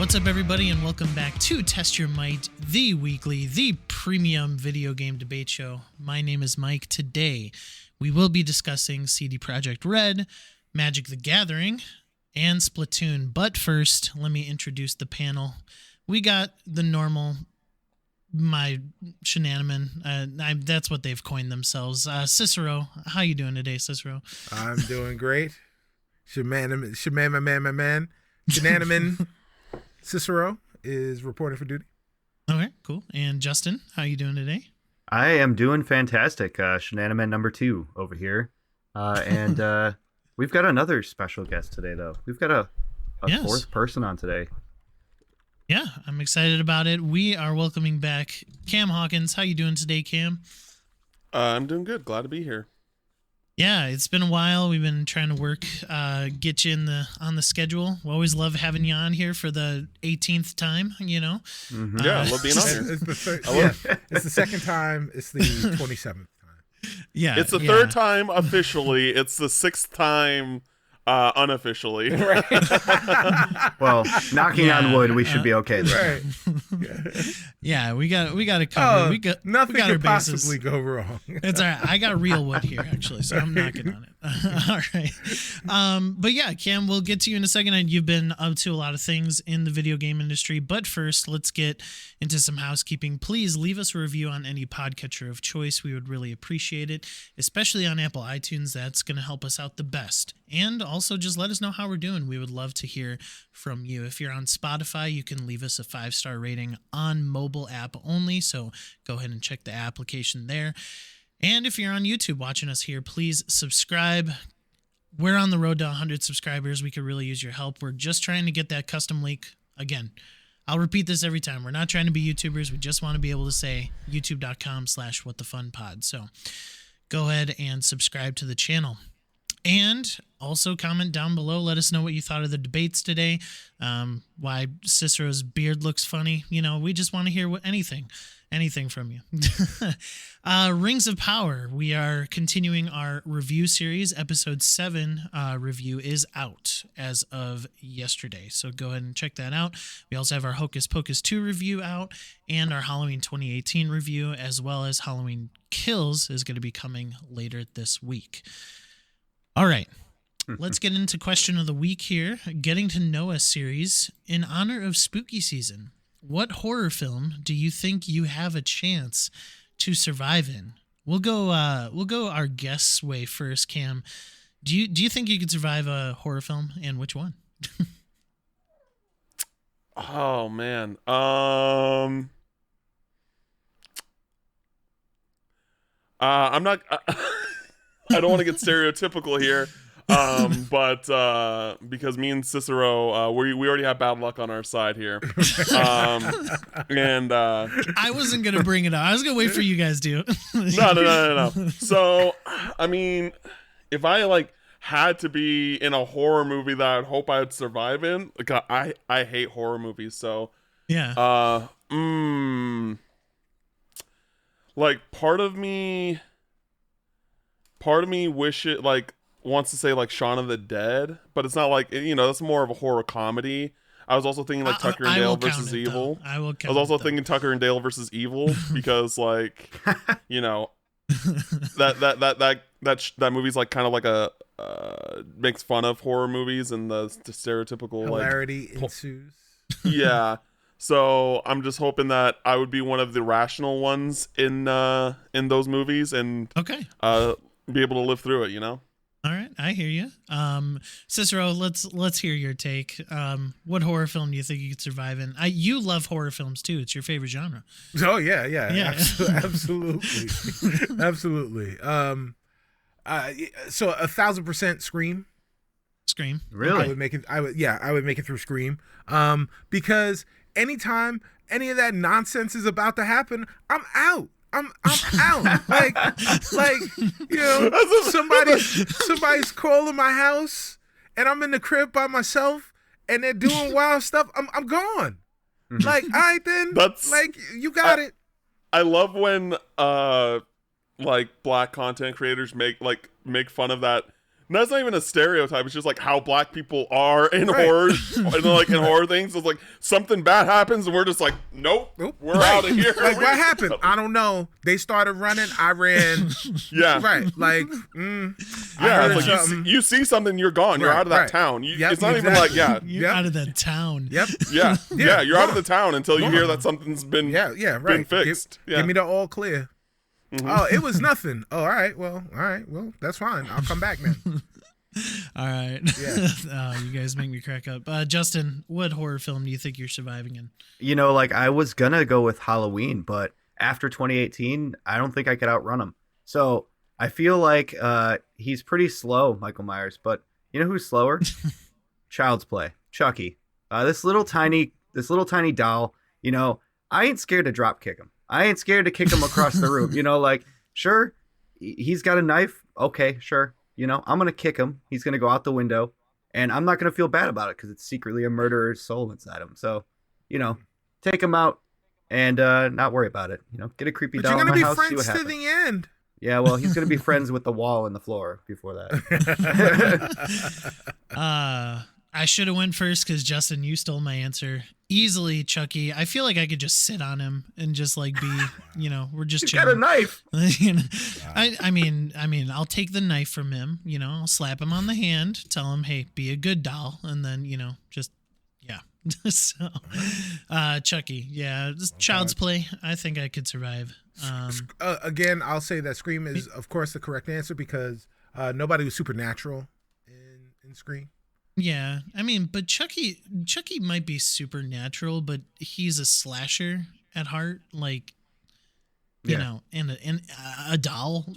What's up, everybody, and welcome back to Test Your Might, the weekly, the premium video game debate show. My name is Mike. Today, we will be discussing CD Projekt Red, Magic the Gathering, and Splatoon. But first, let me introduce the panel. We got the normal, my shenanigan. That's what they've coined themselves. Cicero, how you doing today, Cicero? I'm doing great. Shenanigan. Cicero is reporting for duty. Okay, cool. And Justin, how you doing today? I am doing fantastic. Shenanigan number 2 over here. And we've got another special guest today, though. We've got a fourth person on today. Yeah, I'm excited about it. We are welcoming back Cam Hawkins. How you doing today, Cam? I'm doing good. Glad to be here. Yeah, it's been a while. We've been trying to work, get you on the schedule. We always love having you on here for the 18th time, you know? Mm-hmm. Yeah, I love being on here. It's the second time. It's the 27th time. Yeah. It's the third time officially. It's the 6th time unofficially. Right. Well, knocking on wood, we should be okay there. Right. Yeah, we got it covered. Nothing we got could possibly go wrong. It's all right. I got real wood here, actually, so I'm knocking on it. All right. But yeah, Cam, we'll get to you in a second. And you've been up to a lot of things in the video game industry. But first, let's get into some housekeeping. Please leave us a review on any podcatcher of choice. We would really appreciate it, especially on Apple iTunes. That's going to help us out the best. And also just let us know how we're doing. We would love to hear from you. If you're on Spotify, you can leave us a 5-star rating on mobile app only. So go ahead and check the application there. And if you're on YouTube watching us here, please subscribe. We're on the road to 100 subscribers. We could really use your help. We're just trying to get that custom link. Again, I'll repeat this every time. We're not trying to be YouTubers. We just want to be able to say youtube.com/whatthefunpod. So go ahead and subscribe to the channel. And also comment down below. Let us know what you thought of the debates today. Why Cicero's beard looks funny. You know, we just want to hear anything from you. Rings of Power. We are continuing our review series. Episode 7 review is out as of yesterday. So go ahead and check that out. We also have our Hocus Pocus 2 review out and our Halloween 2018 review, as well as Halloween Kills is going to be coming later this week. All right, let's get into question of the week here. Getting to Know Us series in honor of spooky season. What horror film do you think you have a chance to survive in? We'll go our guest's way first, Cam. Do you think you could survive a horror film, and which one? Oh man. I'm not I don't want to get stereotypical here. But because me and Cicero, we already have bad luck on our side here. And I wasn't gonna bring it up. I was gonna wait for you guys to. No. So, I mean, if I had to be in a horror movie that I'd hope I'd survive in, I hate horror movies. So yeah. Part of me wants to say Shaun of the Dead, but it's not that's more of a horror comedy. I was also thinking Tucker and Dale versus Evil. I was also thinking Tucker and Dale versus Evil because that movie's kind of a makes fun of horror movies and the stereotypical hilarity ensues. Yeah. So I'm just hoping that I would be one of the rational ones in those movies and be able to live through it, All right, I hear you. Cicero, let's hear your take. What horror film do you think you could survive in? You love horror films too. It's your favorite genre. Oh yeah. Absolutely. Absolutely. So 1,000% Scream. Scream. Really? I would make it through Scream. Because anytime any of that nonsense is about to happen, I'm out. I'm out. Somebody's calling my house and I'm in the crib by myself and they're doing wild stuff. I'm gone. Mm-hmm. All right then. That's you got it. I love when black content creators make fun of that that's not even a stereotype. It's just like how black people are in Right. horror, and like in horror things. It's like something bad happens, and we're just like, nope, we're out of here. Like, what happened? I don't know. They started running. I ran. Yeah, Right. Like, yeah. It's like you see something, you're gone. You're Right, out of that right. town. Yep, it's not even exactly. like You're Yep. out of that town. Yep. yeah. You're out of Gone. the town until you Gone. hear that something's been Yeah. been Right. fixed. Give me the all clear. Oh, it was nothing. Oh, all right. Well, that's fine. I'll come back then. All right. Yeah. You guys make me crack up. Justin, what horror film do you think you're surviving in? You know, like I was gonna go with Halloween, but after 2018, I don't think I could outrun him. So I feel like he's pretty slow, Michael Myers. But you know who's slower? Child's Play, Chucky. This little tiny doll. You know, I ain't scared to drop kick him. I ain't scared to kick him across the room. You know, like sure, he's got a knife. Okay, sure. You know, I'm gonna kick him. He's gonna go out the window, and I'm not gonna feel bad about it because it's secretly a murderer's soul inside him. So, you know, take him out and not worry about it. You know, get a creepy But doll you're in gonna my be house. See what friends to happens. the end. Yeah, well, he's gonna be friends with the wall and the floor before that. I should have went first because Justin, you stole my answer. Easily, Chucky. I feel like I could just sit on him and just like be, you know, we're just He's got a chilling. knife. You know, I mean, I'll take the knife from him. You know, I'll slap him on the hand, tell him, "Hey, be a good doll," and then you know, just yeah. So, Chucky, yeah, just Child's Play. I think I could survive. Again, I'll say that Scream is, of course, the correct answer because nobody was supernatural in Scream. Yeah, I mean, but Chucky might be supernatural, but he's a slasher at heart, like you Yeah. know, and a doll.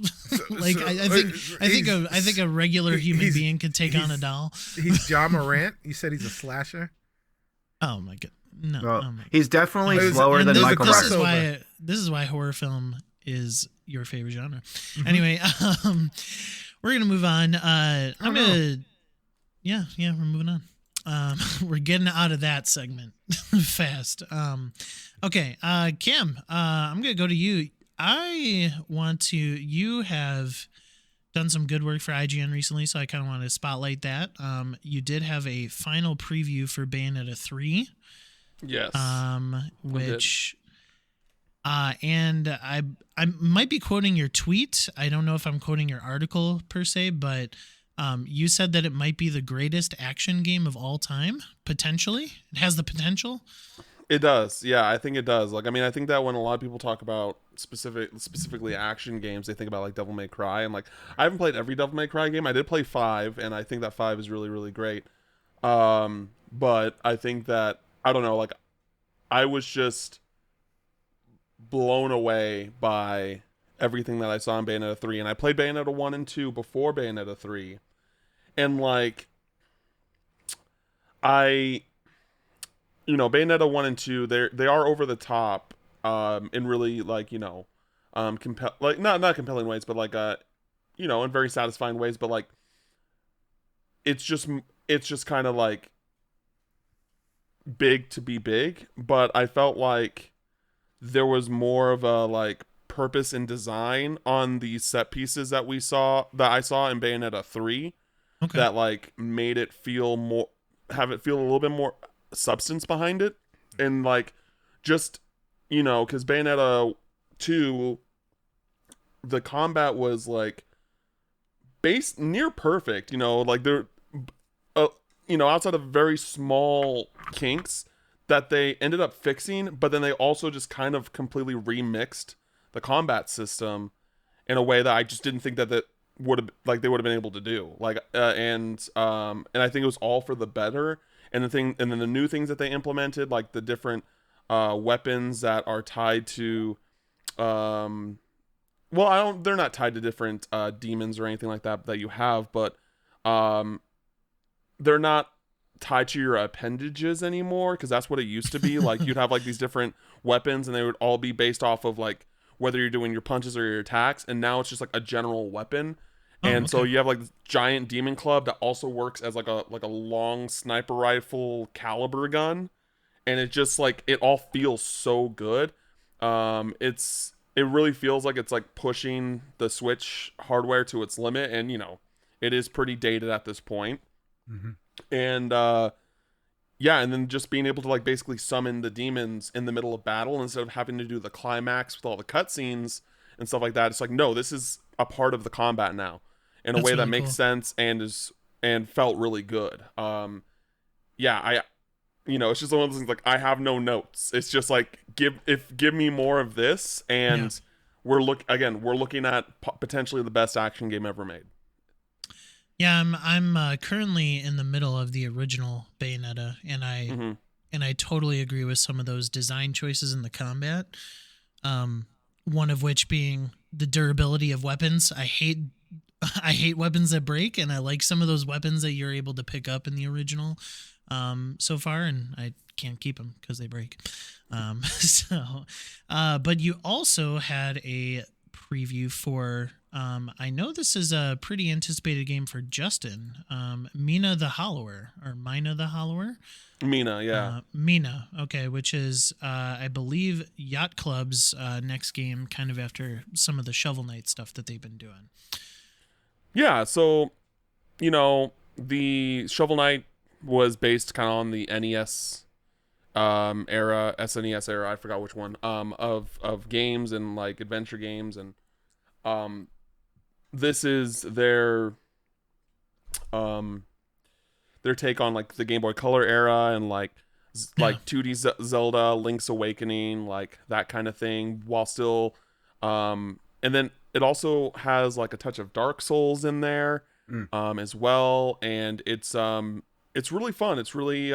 Like so, I think a regular human he's- being could take on a he's- doll. He's John Morant. You said he's a slasher. Oh my god, no! Well, oh my he's definitely It was- slower And than this- Michael this Myers. is Crossover. this is why horror film is your favorite genre. Mm-hmm. Anyway, we're gonna move on. I'm gonna, yeah, we're moving on. We're getting out of that segment fast. Okay, Kim, I'm gonna go to you. You have done some good work for IGN recently, so I kind of want to spotlight that. You did have a final preview for Bayonetta 3. Yes. Which and I might be quoting your tweet. I don't know if I'm quoting your article per se, but you said that it might be the greatest action game of all time, potentially. It has the potential. It does. Yeah, I think it does. Like, I mean, I think that when a lot of people talk about specifically action games, they think about like Devil May Cry, and like I haven't played every Devil May Cry game. I did play 5, and I think that 5 is really, really great. But I think that I don't know, like I was just blown away by everything that I saw in Bayonetta 3, and I played Bayonetta 1 and 2 before Bayonetta 3, and like you know, Bayonetta 1 and 2, they are over the top, in really, like, you know, like, not compelling ways, but, like, you know, in very satisfying ways, but, like, it's just kind of, like, big to be big, but I felt like there was more of a, like, purpose and design on the set pieces that I saw in Bayonetta 3, Okay. that, like, made it feel a little bit more substance behind it, and like just, you know, because Bayonetta 2, the combat was like near perfect, you know, like there you know, outside of very small kinks that they ended up fixing, but then they also just kind of completely remixed the combat system in a way that I just didn't think that would have, like, they would have been able to do, like, and I think it was all for the better. And then the new things that they implemented, like the different weapons that are tied to, they're not tied to different demons or anything like that you have, but they're not tied to your appendages anymore, because that's what it used to be. Like, you'd have like these different weapons, and they would all be based off of like whether you're doing your punches or your attacks, and now it's just like a general weapon. And so you have like this giant demon club that also works as like a long sniper rifle caliber gun, and it just like, it all feels so good. It really feels like it's like pushing the Switch hardware to its limit, and you know, It is pretty dated at this point. Mhm. And yeah, and then just being able to like basically summon the demons in the middle of battle instead of having to do the climax with all the cutscenes and stuff like that. It's like, no, this is a part of the combat now in a That's way that really makes cool. sense and felt really good. Yeah, it's just one of those things like I have no notes. It's just like give me more of this, and we're looking at potentially the best action game ever made. Yeah, I'm currently in the middle of the original Bayonetta, and I totally agree with some of those design choices in the combat. One of which being the durability of weapons. I hate weapons that break, and I like some of those weapons that you're able to pick up in the original so far, and I can't keep them because they break. But you also had a preview for I know this is a pretty anticipated game for Justin, Mina the Hollower, or Mina the Hollower. Mina, yeah. Mina, okay, which is I believe Yacht Club's next game, kind of after some of the Shovel Knight stuff that they've been doing. Yeah, so the Shovel Knight was based kind of on the NES era, SNES era, I forgot which one, of games and like adventure games, and this is their take on like the Game Boy Color era and like 2D Zelda, Link's Awakening, like that kind of thing, while still and then it also has like a touch of Dark Souls in there as well, and it's really fun. It's really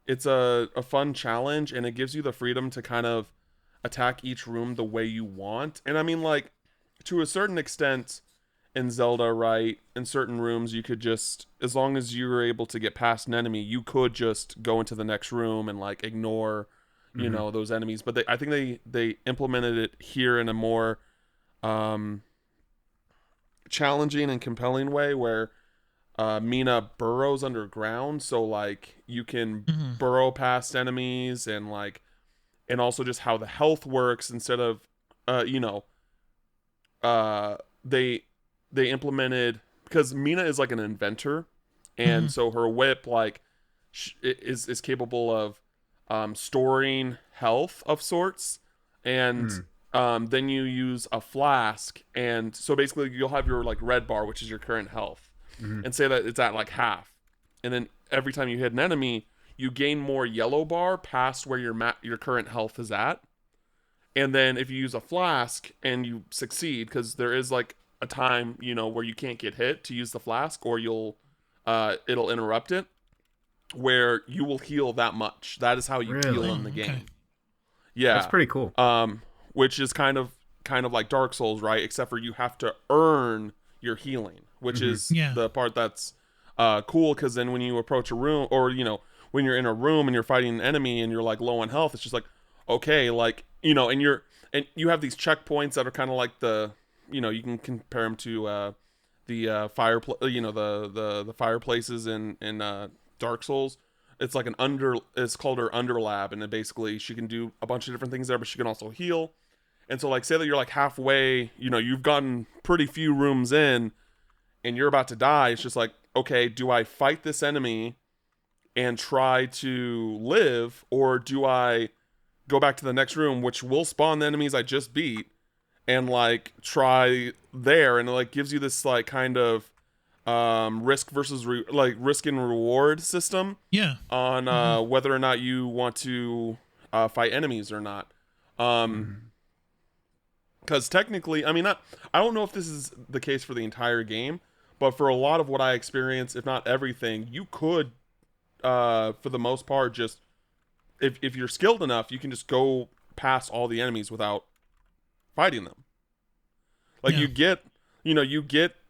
it's a fun challenge, and it gives you the freedom to kind of attack each room the way you want. And I mean, like, to a certain extent in Zelda, right, in certain rooms you could just, as long as you were able to get past an enemy, you could just go into the next room and like ignore those enemies. But I think they implemented it here in a more challenging and compelling way, where Mina burrows underground, so like you can burrow past enemies, and like, and also just how the health works instead of they implemented, because Mina is like an inventor, and so her whip like is capable of storing health of sorts, and then you use a flask, and so basically you'll have your like red bar, which is your current health, and say that it's at like half, and then every time you hit an enemy you gain more yellow bar past where your current health is at. And then if you use a flask and you succeed, because there is like a time where you can't get hit to use the flask, or it'll interrupt it, where you will heal that much. That is how you heal in the game. Okay. Yeah, that's pretty cool. Which is kind of like Dark Souls, right? Except for you have to earn your healing, which is the part that's cool. Because then when you approach a room, or when you're in a room and you're fighting an enemy and you're like low on health, it's just like, okay, like and you have these checkpoints that are kind of like the you can compare them to the the fireplaces in Dark Souls. It's like it's called her under lab, and it basically she can do a bunch of different things there, but she can also heal. And so like, say that you're like halfway, you've gotten pretty few rooms in and you're about to die. It's just like, okay, do I fight this enemy and try to live, or do I go back to the next room, which will spawn the enemies I just beat, and like try there? And it like gives you this like kind of risk versus risk and reward system on whether or not you want to fight enemies or not. Because technically, I mean, I don't know if this is the case for the entire game, but for a lot of what I experience, if not everything, you could for the most part, just if you're skilled enough, you can just go past all the enemies without fighting them. Like you get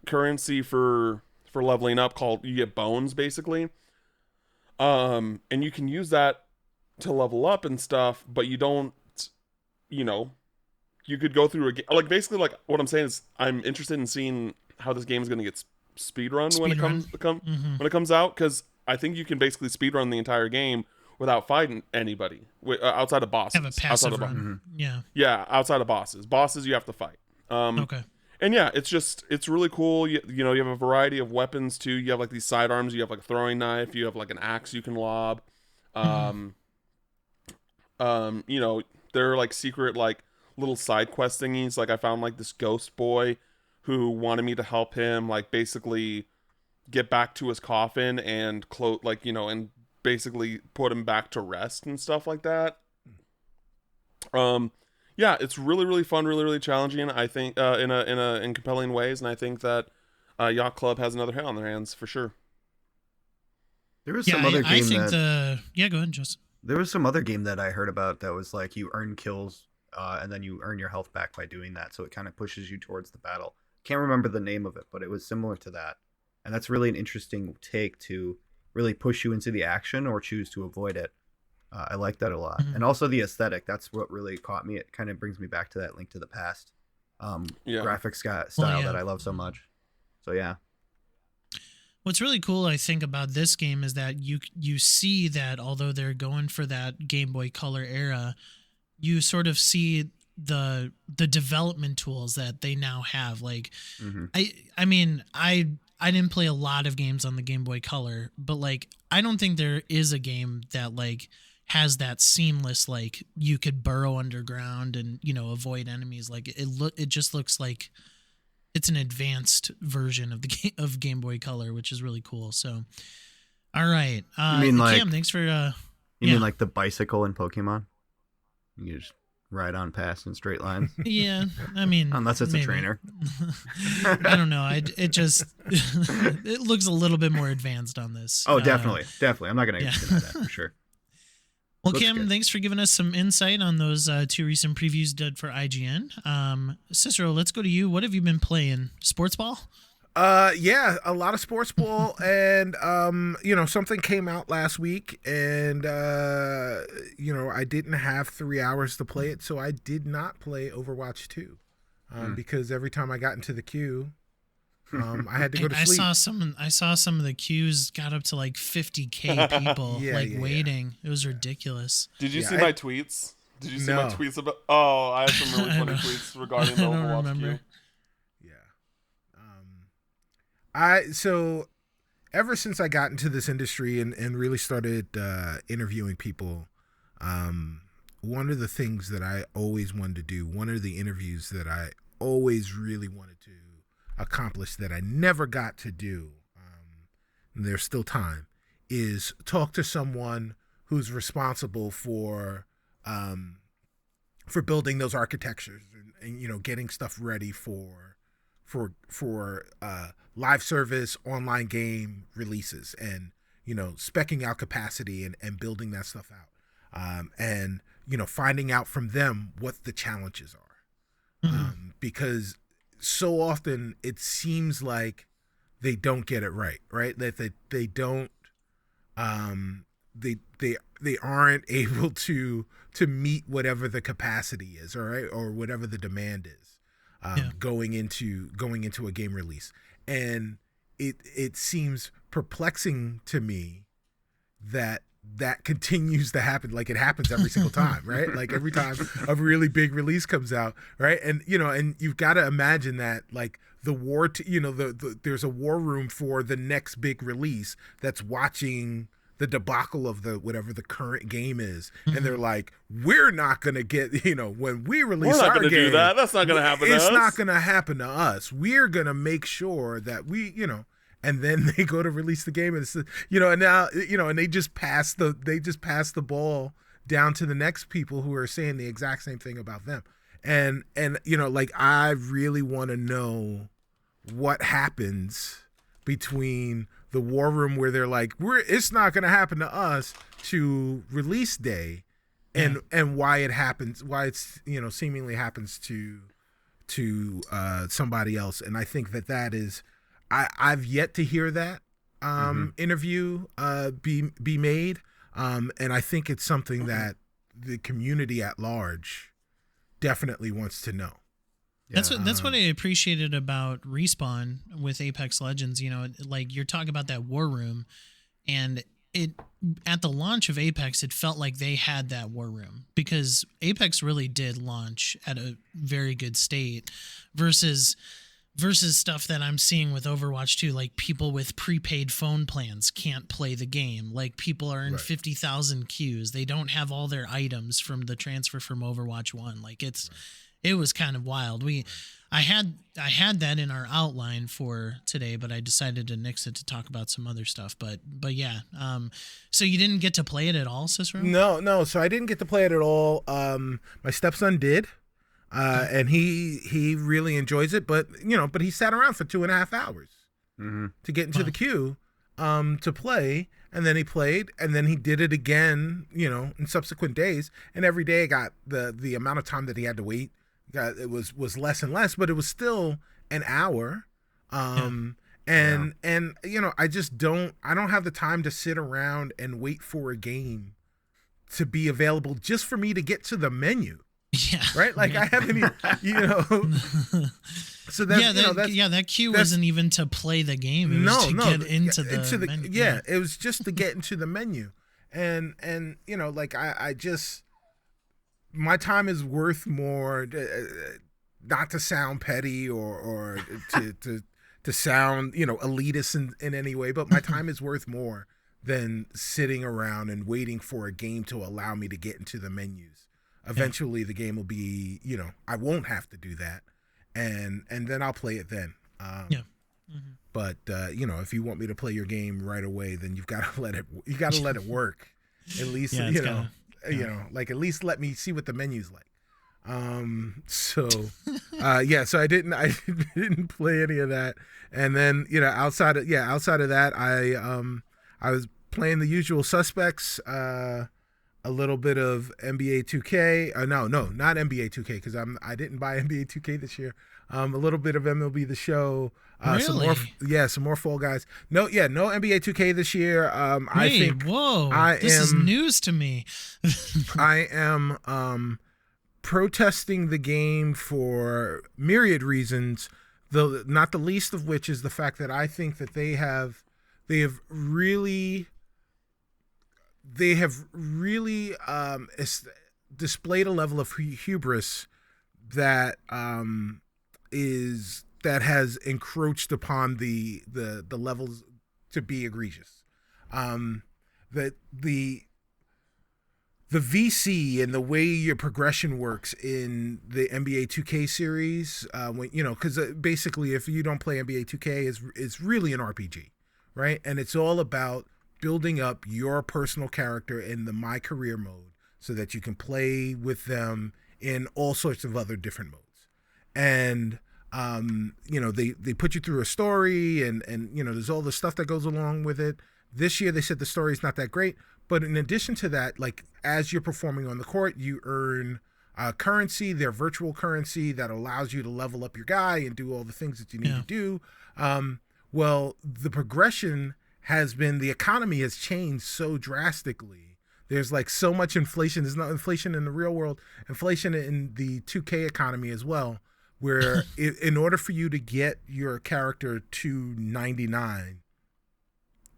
currency for leveling up, you get bones basically, and you can use that to level up and stuff, but you don't, you could go through like basically, like what I'm saying is I'm interested in seeing how this game is going to get speedrun when it comes out, because I think you can basically speedrun the entire game without fighting anybody outside of bosses. Have a passive run. Yeah, outside of bosses. Bosses you have to fight. Okay. And yeah, it's really cool. You know, you have a variety of weapons too. You have like these sidearms. You have like a throwing knife. You have like an axe you can lob. Mhm. You know, there are like secret like little side quest thingies. Like I found like this ghost boy who wanted me to help him like basically get back to his coffin and like, you know, and basically put him back to rest and stuff like that. Um yeah, it's really really fun, really really challenging. I think in compelling ways, and I think that Yacht Club has another hit on their hands for sure. There was Yeah, some other I game think that yeah. Go ahead, Justin. there was some other game that I heard about that was like you earn kills, and then you earn your health back by doing that. So it kind of pushes you towards the battle. Can't remember the name of it, but it was similar to that. And that's really an interesting take to really push you into the action or choose to avoid it. I like that a lot. Mhm. And also the aesthetic. That's what really caught me. It kind of brings me back to that Link to the Past Yeah. style yeah. that I love so much. So yeah. What's really cool, I think, about this game is that you see that although they're going for that Game Boy Color era, you sort of see the development tools that they now have. Like, hmm I mean, I didn't play a lot of games on the Game Boy Color, but like, I don't think there is a game that like has that seamless, like you could burrow underground and, you know, avoid enemies. Like it just looks like it's an advanced version of the of Game Boy Color, which is really cool. So, all right, You mean like Cam, thanks for you yeah. mean like the bicycle in Pokemon? You just ride on past in straight lines. Yeah, I mean, Unless it's maybe. a trainer. I don't know. It just it looks a little bit more advanced on this. Oh, definitely. I'm not going to yeah. deny that for sure. Well, Looks Cam, good. thanks for giving us some insight on those two recent previews did for IGN. Cicero, let's go to you. What have you been playing? Sports ball? Yeah, a lot of sports ball, and you know, something came out last week, and you know, I didn't have 3 hours to play it, so I did not play Overwatch 2, because every time I got into the queue, I had to go to I sleep. saw some of the queues got up to like 50K people Yeah, like yeah. waiting. It was ridiculous. Did you Yeah, see my tweets? Did you see my No. tweets about? Oh, I have some really I funny don't- tweets regarding the I don't Overwatch remember. queue. Yeah. So ever since I got into this industry and really started interviewing people, one of the things that I always wanted to do, one of the interviews that I always really wanted to accomplish that I never got to do, and there's still time, is talk to someone who's responsible for building those architectures and you know, getting stuff ready for live service online game releases, and you know, specking out capacity and building that stuff out, and you know, finding out from them what the challenges are, because so often it seems like they don't get it right, that they don't, they aren't able to meet whatever the capacity is, all right, or whatever the demand is, going into a game release. And it seems perplexing to me that continues to happen. Like, it happens every single time, right? Like, every time a really big release comes out, right? And you know, and you've got to imagine that, like, the war, you know, there's a war room for the next big release that's watching the debacle of the whatever the current game is, and they're like, we're not gonna get, you know, when we release We're not our gonna game, do that. That's not gonna happen to us. It's not gonna happen to us. We're gonna make sure that we, you know. And then they go to release the game, and it's, you know, and now, you know, and they just pass the ball down to the next people who are saying the exact same thing about them. And you know, like, I really want to know what happens between the war room where they're like, it's not going to happen to us, to release day, and why it happens, why it's, you know, seemingly happens to somebody else. And I think that is, I've yet to hear that interview be made, and I think it's something that the community at large definitely wants to know. That's what I appreciated about Respawn with Apex Legends. You know, like, you're talking about that war room, and it, at the launch of Apex, it felt like they had that war room, because Apex really did launch at a very good state, versus versus stuff that I'm seeing with Overwatch 2, like people with prepaid phone plans can't play the game. Like people are in Right. 50,000 queues. They don't have all their items from the transfer from Overwatch 1. Like it was kind of wild. I had that in our outline for today, but I decided to nix it to talk about some other stuff. But yeah. So you didn't get to play it at all, Cicero? No. So I didn't get to play it at all. My stepson did. And he really enjoys it, but he sat around for 2.5 hours to get into the queue to play, and then he played, and then he did it again, in subsequent days, and every day I got the amount of time that he had to wait, it was less and less, but it was still an hour. And I don't have the time to sit around and wait for a game to be available just for me to get to the menu. Yeah. Right. Like I haven't even, So that's, that queue wasn't even to play the game. It was to get into the menu. Yeah, it was just to get into the menu, and I just, my time is worth more. Not to sound petty or to sound elitist in any way, but my time is worth more than sitting around and waiting for a game to allow me to get into the menus. Eventually, the game will be, I won't have to do that, and then I'll play it then. But if you want me to play your game right away, then you've got to let it work. At least, like at least let me see what the menu's like. So I didn't play any of that, and then outside of that, I was playing the usual suspects. A little bit of NBA 2K. No, not NBA 2K because I didn't buy NBA 2K this year. A little bit of MLB The Show. Really? Some more Fall Guys. No NBA 2K this year. I think. Whoa! This is news to me. I am protesting the game for myriad reasons. Not the least of which is the fact that I think that they have really displayed a level of hubris that has encroached upon the levels to be egregious. That the VC and the way your progression works in the NBA 2K series, because basically if you don't play NBA 2K, it's really an RPG, right? And it's all about building up your personal character in the My Career mode so that you can play with them in all sorts of other different modes. And, they put you through a story and there's all the stuff that goes along with it. This year, they said the story is not that great. But in addition to that, like as you're performing on the court, you earn currency, their virtual currency that allows you to level up your guy and do all the things that you need to do. Well, the progression has been, the economy has changed so drastically. There's like so much inflation. There's not inflation in the real world, inflation in the 2K economy as well, where in order for you to get your character to 99,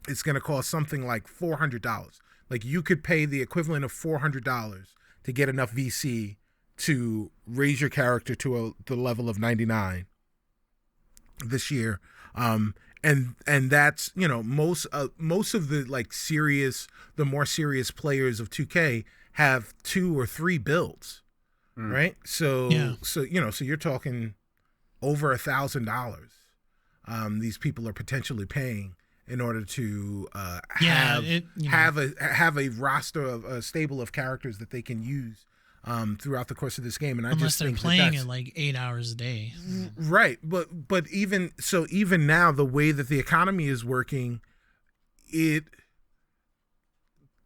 it's going to cost something like $400. Like you could pay the equivalent of $400 to get enough VC to raise your character to the level of 99 this year. And that's, most of the the more serious players of 2K have 2 or 3 builds, right? So you're talking over $1,000. These people are potentially paying in order to have a roster of a stable of characters that they can use throughout the course of this game. And I unless just they're think playing it like 8 hours a day, right? But even now, the way that the economy is working,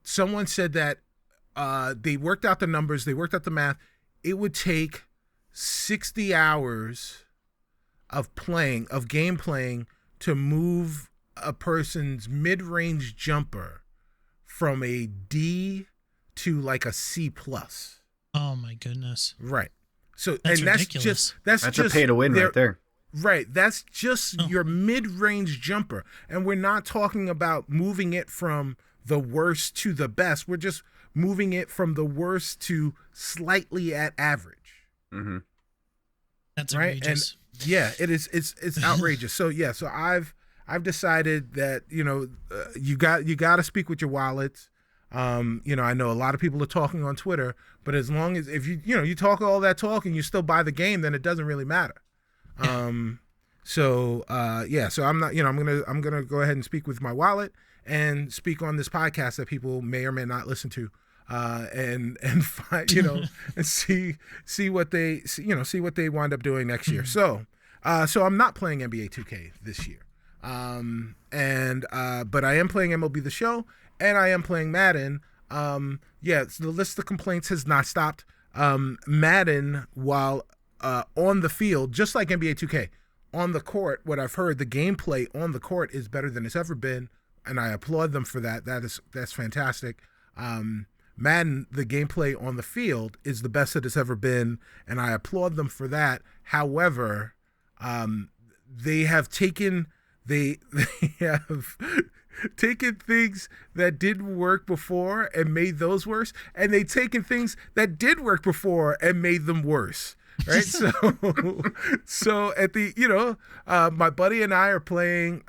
someone said that they worked out the numbers, they worked out the math. It would take 60 hours of game playing to move a person's mid-range jumper from a D to like a C plus. Oh my goodness! Right. So that's and ridiculous. That's a pay to win right there. Right. That's just your mid-range jumper, and we're not talking about moving it from the worst to the best. We're just moving it from the worst to slightly at average. Mm-hmm. That's outrageous. Yeah, it is. It's outrageous. So yeah, so I've decided that you got to speak with your wallets. I know a lot of people are talking on Twitter, but as long as if you talk all that talk and you still buy the game, then it doesn't really matter. So I'm not, I'm gonna go ahead and speak with my wallet and speak on this podcast that people may or may not listen to, and find, and see what they see what they wind up doing next year. So I'm not playing NBA 2K this year, but I am playing MLB The Show, and I am playing Madden. So the list of complaints has not stopped. Madden, while on the field, just like NBA 2K, on the court, what I've heard, the gameplay on the court is better than it's ever been, and I applaud them for that. That's fantastic. Madden, the gameplay on the field is the best that it's ever been, and I applaud them for that. However, they have taken things that didn't work before and made those worse, and they've taken things that did work before and made them worse. Right. So at the, my buddy and I are playing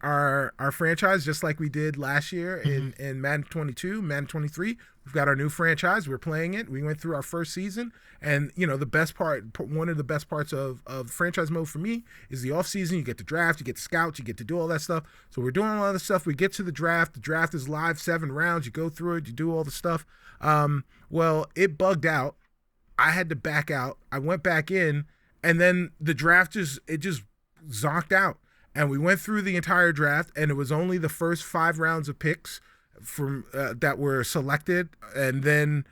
our franchise just like we did last year in Madden 22, Madden 23. We've got our new franchise. We're playing it. We went through our first season, and the best part, one of the best parts of franchise mode for me is the off season. You get to draft, you get to scout, you get to do all that stuff. So we're doing all that stuff. We get to the draft. The draft is live, 7 rounds. You go through it. You do all the stuff. Well, it bugged out. I had to back out. I went back in, and then the draft just zonked out. And we went through the entire draft, and it was only the first 5 rounds of picks from that were selected. And then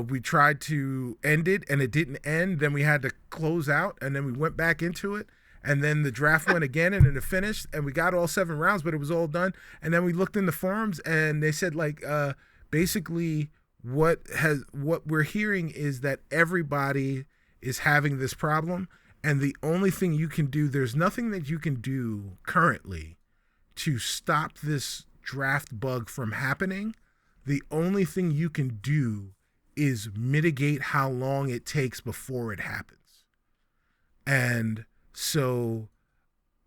we tried to end it, and it didn't end. Then we had to close out, and then we went back into it. And then the draft went again, and then it finished, and we got all 7 rounds, but it was all done. And then we looked in the forums, and they said basically, what we're hearing is that everybody is having this problem, and the only thing you can do, there's nothing that you can do currently to stop this draft bug from happening. The only thing you can do is mitigate how long it takes before it happens. And so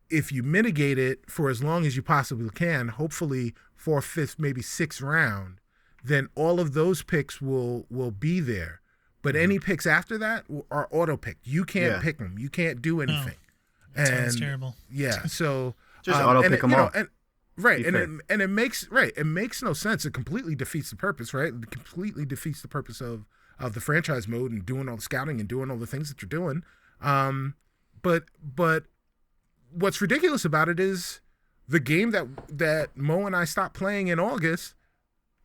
if you mitigate it for as long as you possibly can, hopefully 4th, 5th, maybe 6th round, then all of those picks will be there. But any picks after that are auto picked. You can't pick them. You can't do anything. That sounds terrible. Yeah. So just auto pick them all. It makes no sense. It completely defeats the purpose, right? It completely defeats the purpose of the franchise mode and doing all the scouting and doing all the things that you're doing. But what's ridiculous about it is the game that Mo and I stopped playing in August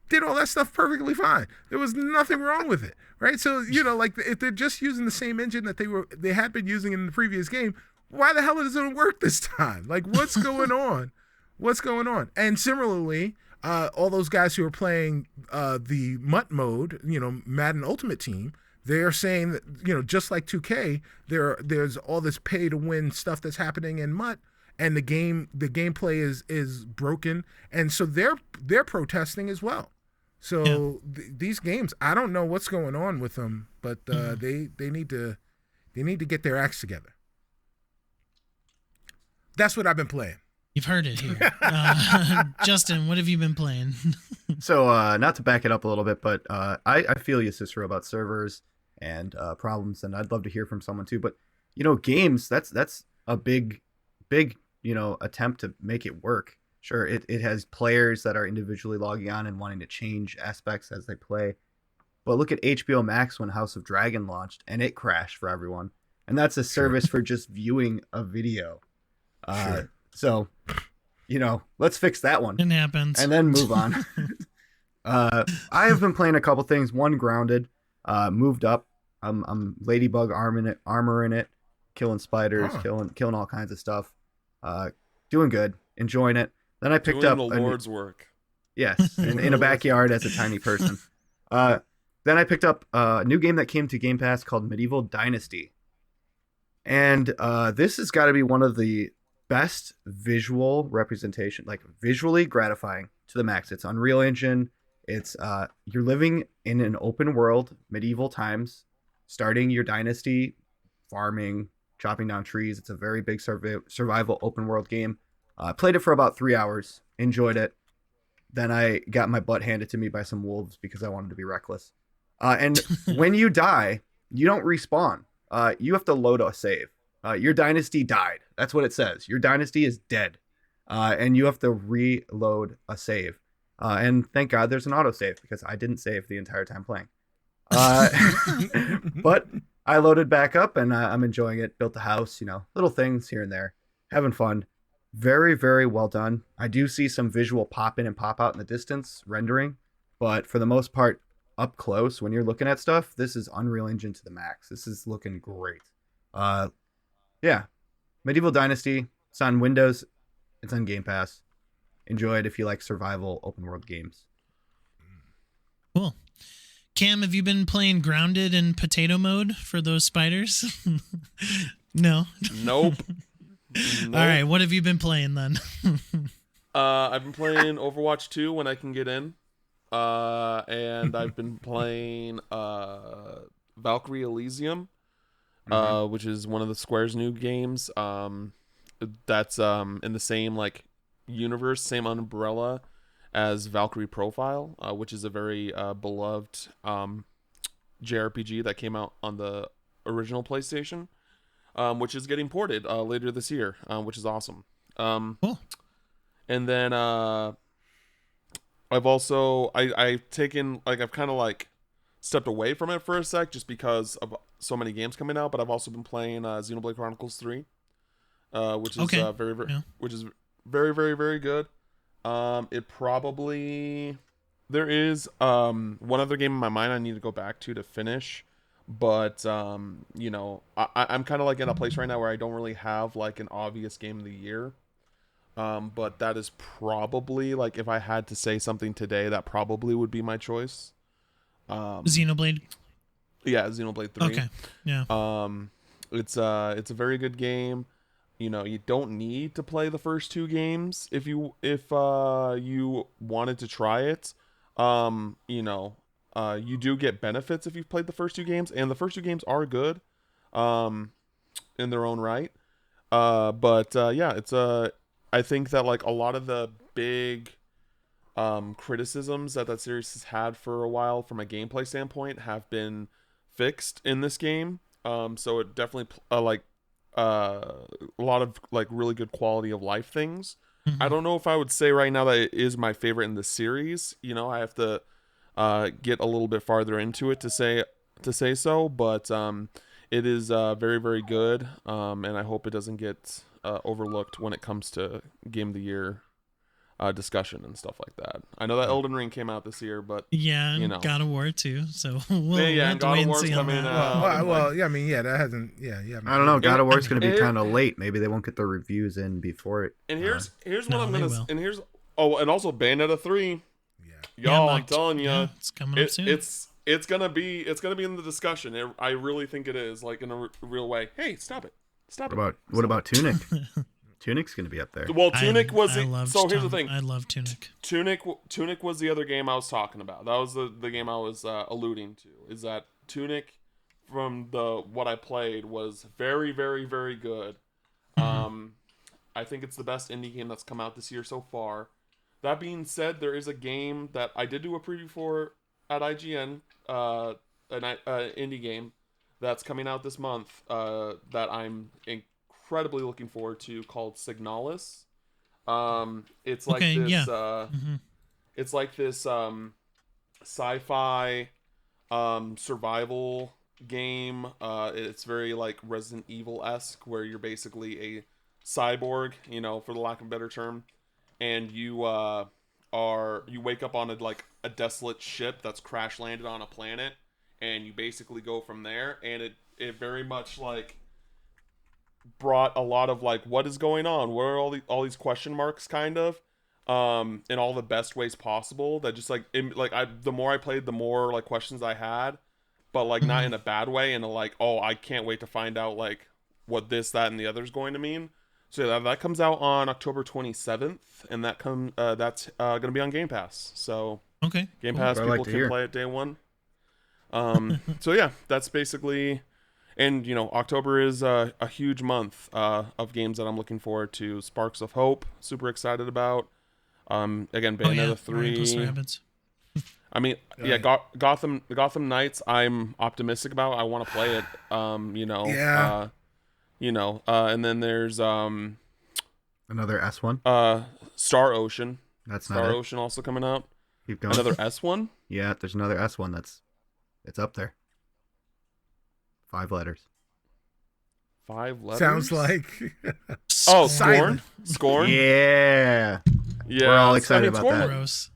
did all that stuff perfectly fine. There was nothing wrong with it, right? So, if they're just using the same engine that they had been using in the previous game, why the hell doesn't it work this time? Like, what's going on? What's going on? And similarly, all those guys who are playing the MUT mode, Madden Ultimate Team, they're saying that, just like 2K, there's all this pay to win stuff that's happening in MUT, and the gameplay is broken, and so they're protesting as well. So these games, I don't know what's going on with them, but they need to get their acts together. That's what I've been playing. You've heard it here. Justin, what have you been playing? So not to back it up a little bit, but I feel you, Cicero, about servers and problems, and I'd love to hear from someone too. But games, that's a big attempt to make it work. Sure, it has players that are individually logging on and wanting to change aspects as they play. But look at HBO Max when House of Dragon launched, and it crashed for everyone. And that's a service for just viewing a video. Sure. So, let's fix that one. It happens. And then move on. I have been playing a couple things. One, Grounded, moved up. I'm Ladybug armor in it, killing spiders, killing all kinds of stuff. Doing good, enjoying it. Then I picked up the Lord's work. Yes, in a backyard as a tiny person. Then I picked up a new game that came to Game Pass called Medieval Dynasty. And this has got to be one of the best visual representation, like visually gratifying to the max. It's Unreal Engine. It's you're living in an open world, medieval times, starting your dynasty, farming, chopping down trees. It's a very big survival open world game. I played it for about 3 hours, enjoyed it. Then I got my butt handed to me by some wolves because I wanted to be reckless. And when you die, you don't respawn. You have to load a save. Your dynasty died. That's what it says. Your dynasty is dead. And you have to reload a save. And thank God there's an autosave because I didn't save the entire time playing. But I loaded back up and I'm enjoying it. Built a house, little things here and there. Having fun. Very, very well done. I do see some visual pop in and pop out in the distance rendering. But for the most part, up close, when you're looking at stuff, this is Unreal Engine to the max. This is looking great. Yeah. Medieval Dynasty. It's on Windows. It's on Game Pass. Enjoy it if you like survival open world games. Cool. Cam, have you been playing Grounded in potato mode for those spiders? No. Nope. All right, what have you been playing then? I've been playing Overwatch 2 when I can get in. And I've been playing Valkyrie Elysium, which is one of the Square's new games. That's in the same universe, same umbrella as Valkyrie Profile, which is a very beloved JRPG that came out on the original PlayStation, which is getting ported later this year, which is awesome. Cool. And then I've also I've taken I've kind of stepped away from it for a sec just because of so many games coming out, but I've also been playing Xenoblade Chronicles 3, which is which is very, very, very good. It probably there is one other game in my mind I need to go back to finish, but I'm kind of in a place right now where I don't really have an obvious game of the year. But that is probably if I had to say something today, that probably would be my choice. Xenoblade. Yeah, Xenoblade 3. Okay. Yeah. It's a very good game. You don't need to play the first two games if you wanted to try it. You do get benefits if you've played the first two games, and the first two games are good, in their own right. It's I think that a lot of the big criticisms that series has had for a while from a gameplay standpoint have been fixed in this game. So it definitely a lot of really good quality of life things. Mm-hmm. I don't know if I would say right now that it is my favorite in the series. I have to get a little bit farther into it to say so, but it is very, very good, and I hope it doesn't get overlooked when it comes to Game of the Year discussion and stuff like that. I know that Elden Ring came out this year, but God of War too. So we'll have to God wait of and War's see on coming that. out. That hasn't. I don't know. God of War's going to be kind of late. Maybe they won't get the reviews in before it. And here's what No, I'm they gonna. will. And here's and also Bayonetta 3. Yeah. Y'all, Yeah, I'm telling you, yeah, it's coming up soon. It's gonna be in the discussion. I really think it is in a real way. Hey, stop it! What about Tunic? Tunic's going to be up there. Well, Tunic was so here's the thing. I love Tunic. Tunic was the other game I was talking about. That was the game I was alluding to. Is that Tunic from what I played was very, very, very good. I think it's the best indie game that's come out this year so far. That being said, there is a game that I did do a preview for at IGN, an indie game that's coming out this month that I'm incredibly looking forward to, called Signalis. It's like it's like this sci-fi survival game. It's very Resident Evil-esque, where you're basically a cyborg, for the lack of a better term, and you wake up on a desolate ship that's crash landed on a planet, and you basically go from there. And it very much brought a lot of what is going on, what are all these question marks, kind of, in all the best ways possible. That just the more I played, the more questions I had, but not in a bad way, and I can't wait to find out what this, that, and the other is going to mean. So that comes out on October 27th, and that's gonna be on Game Pass. So Game Pass people can play it day one. So yeah, that's basically. And October is a huge month of games that I'm looking forward to. Sparks of Hope, super excited about. Again, Bayonetta 3. I mean, yeah, Gotham Knights. I'm optimistic about. I want to play it. And then there's another S1. Star Ocean. That's not Star it. Ocean also coming out. Keep going. Another S1. Yeah, there's another S1 it's up there. 5 letters. 5 letters. Sounds like Scorn. Scorn. Yeah. Yeah. We're all excited about that. Gross.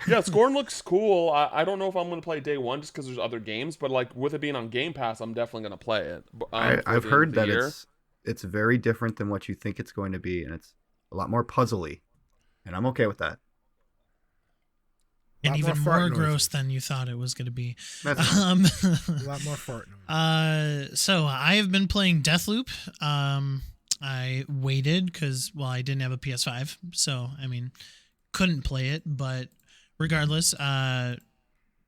Yeah, Scorn looks cool. I don't know if I'm going to play day one just because there's other games, but like with it being on Game Pass, I'm definitely going to play it. I've heard that it's very different than what you think it's going to be, and it's a lot more puzzly, and I'm okay with that. And even more gross than you thought it was going to be. A lot more fart noise. So I have been playing Deathloop. I waited because, well, I didn't have a PS5, so I mean, couldn't play it. But regardless,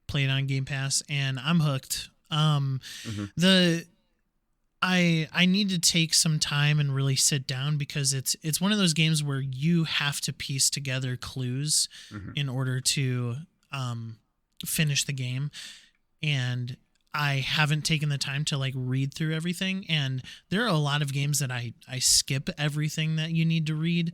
played on Game Pass, and I'm hooked. I need to take some time and really sit down because it's one of those games where you have to piece together clues in order to finish the game, and I haven't taken the time to like read through everything. And there are a lot of games that I skip everything that you need to read.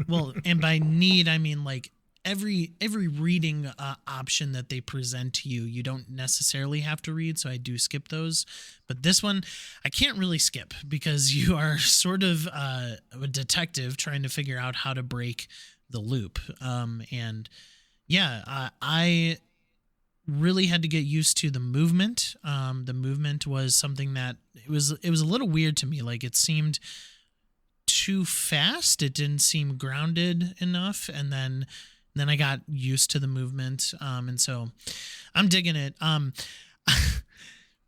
Well, and by need I mean like every reading option that they present to you, you don't necessarily have to read, so I do skip those. But this one, I can't really skip because you are sort of a detective trying to figure out how to break the loop. And yeah, I really had to get used to the movement. The movement was something that it was a little weird to me. Like it seemed too fast. It didn't seem grounded enough, and then I got used to the movement, and so I'm digging it.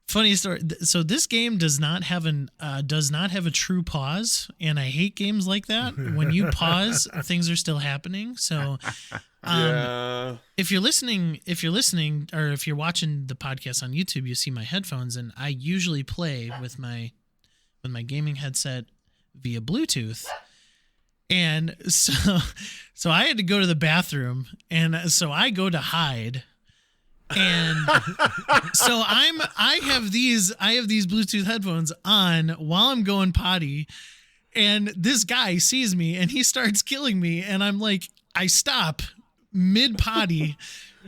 Funny story. So this game does not have a true pause, and I hate games like that. When you pause, things are still happening. So, yeah. If you're listening, or if you're watching the podcast on YouTube, you see my headphones, and I usually play with my gaming headset via Bluetooth. And so I had to go to the bathroom, and so I go to hide, and so I have these Bluetooth headphones on while I'm going potty, and this guy sees me and he starts killing me, and I'm like, I stop mid potty.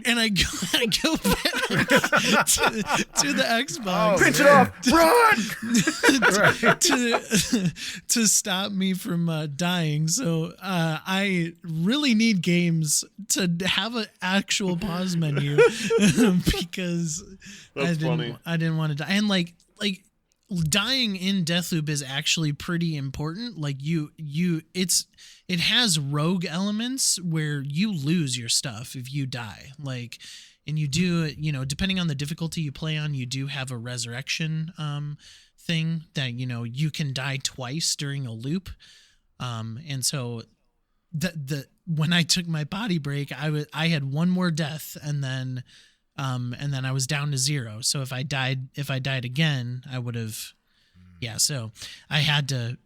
And I go back to the Xbox. Pinch it off! Run! to stop me from dying. So I really need games to have an actual pause menu because That's funny. I didn't want to die. And like dying in Deathloop is actually pretty important. Like it has rogue elements where you lose your stuff if you die. Like, and you do, depending on the difficulty you play on, you do have a resurrection thing that, you can die twice during a loop. And so when I took my body break, I had one more death, and then I was down to 0. So if I died again, I would have. Yeah, so I had to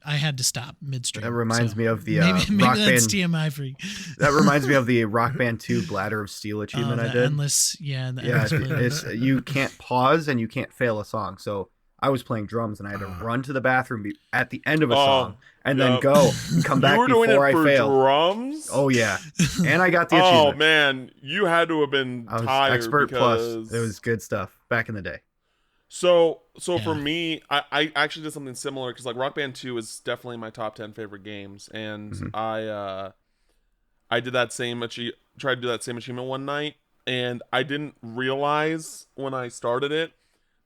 stop midstream. That reminds me of the maybe Rock that's Band. TMI free. That reminds me of the Rock Band 2 Bladder of Steel achievement I did. Endless, You can't pause and you can't fail a song. So I was playing drums and I had to run to the bathroom at the end of a song and then go and come back before I failed. Drums? Oh yeah, and I got the achievement. Oh man, you had to have been I was tired. expert because... plus. It was good stuff back in the day. So for me, I actually did something similar because like Rock Band 2 is definitely my top 10 favorite games, and I did that tried to do that same achievement one night, and I didn't realize when I started it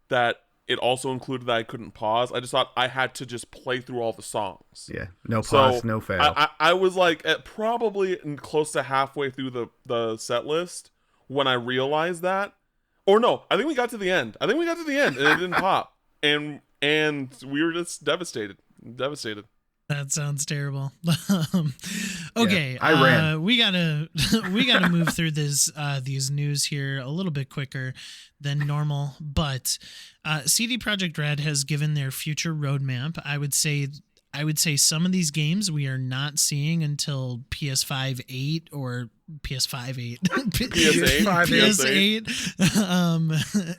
that it also included that I couldn't pause. I just thought I had to just play through all the songs. Yeah, no pause, no fail. I was like at probably close to halfway through the set list when I realized that. Or no, I think we got to the end. And it didn't pop. And we were just devastated. That sounds terrible. Okay, I ran. we gotta we gotta move through this these news here a little bit quicker than normal. But CD Projekt Red has given their future roadmap. I would say some of these games we are not seeing until PS5 8 or PS5 8, PS8, PS8,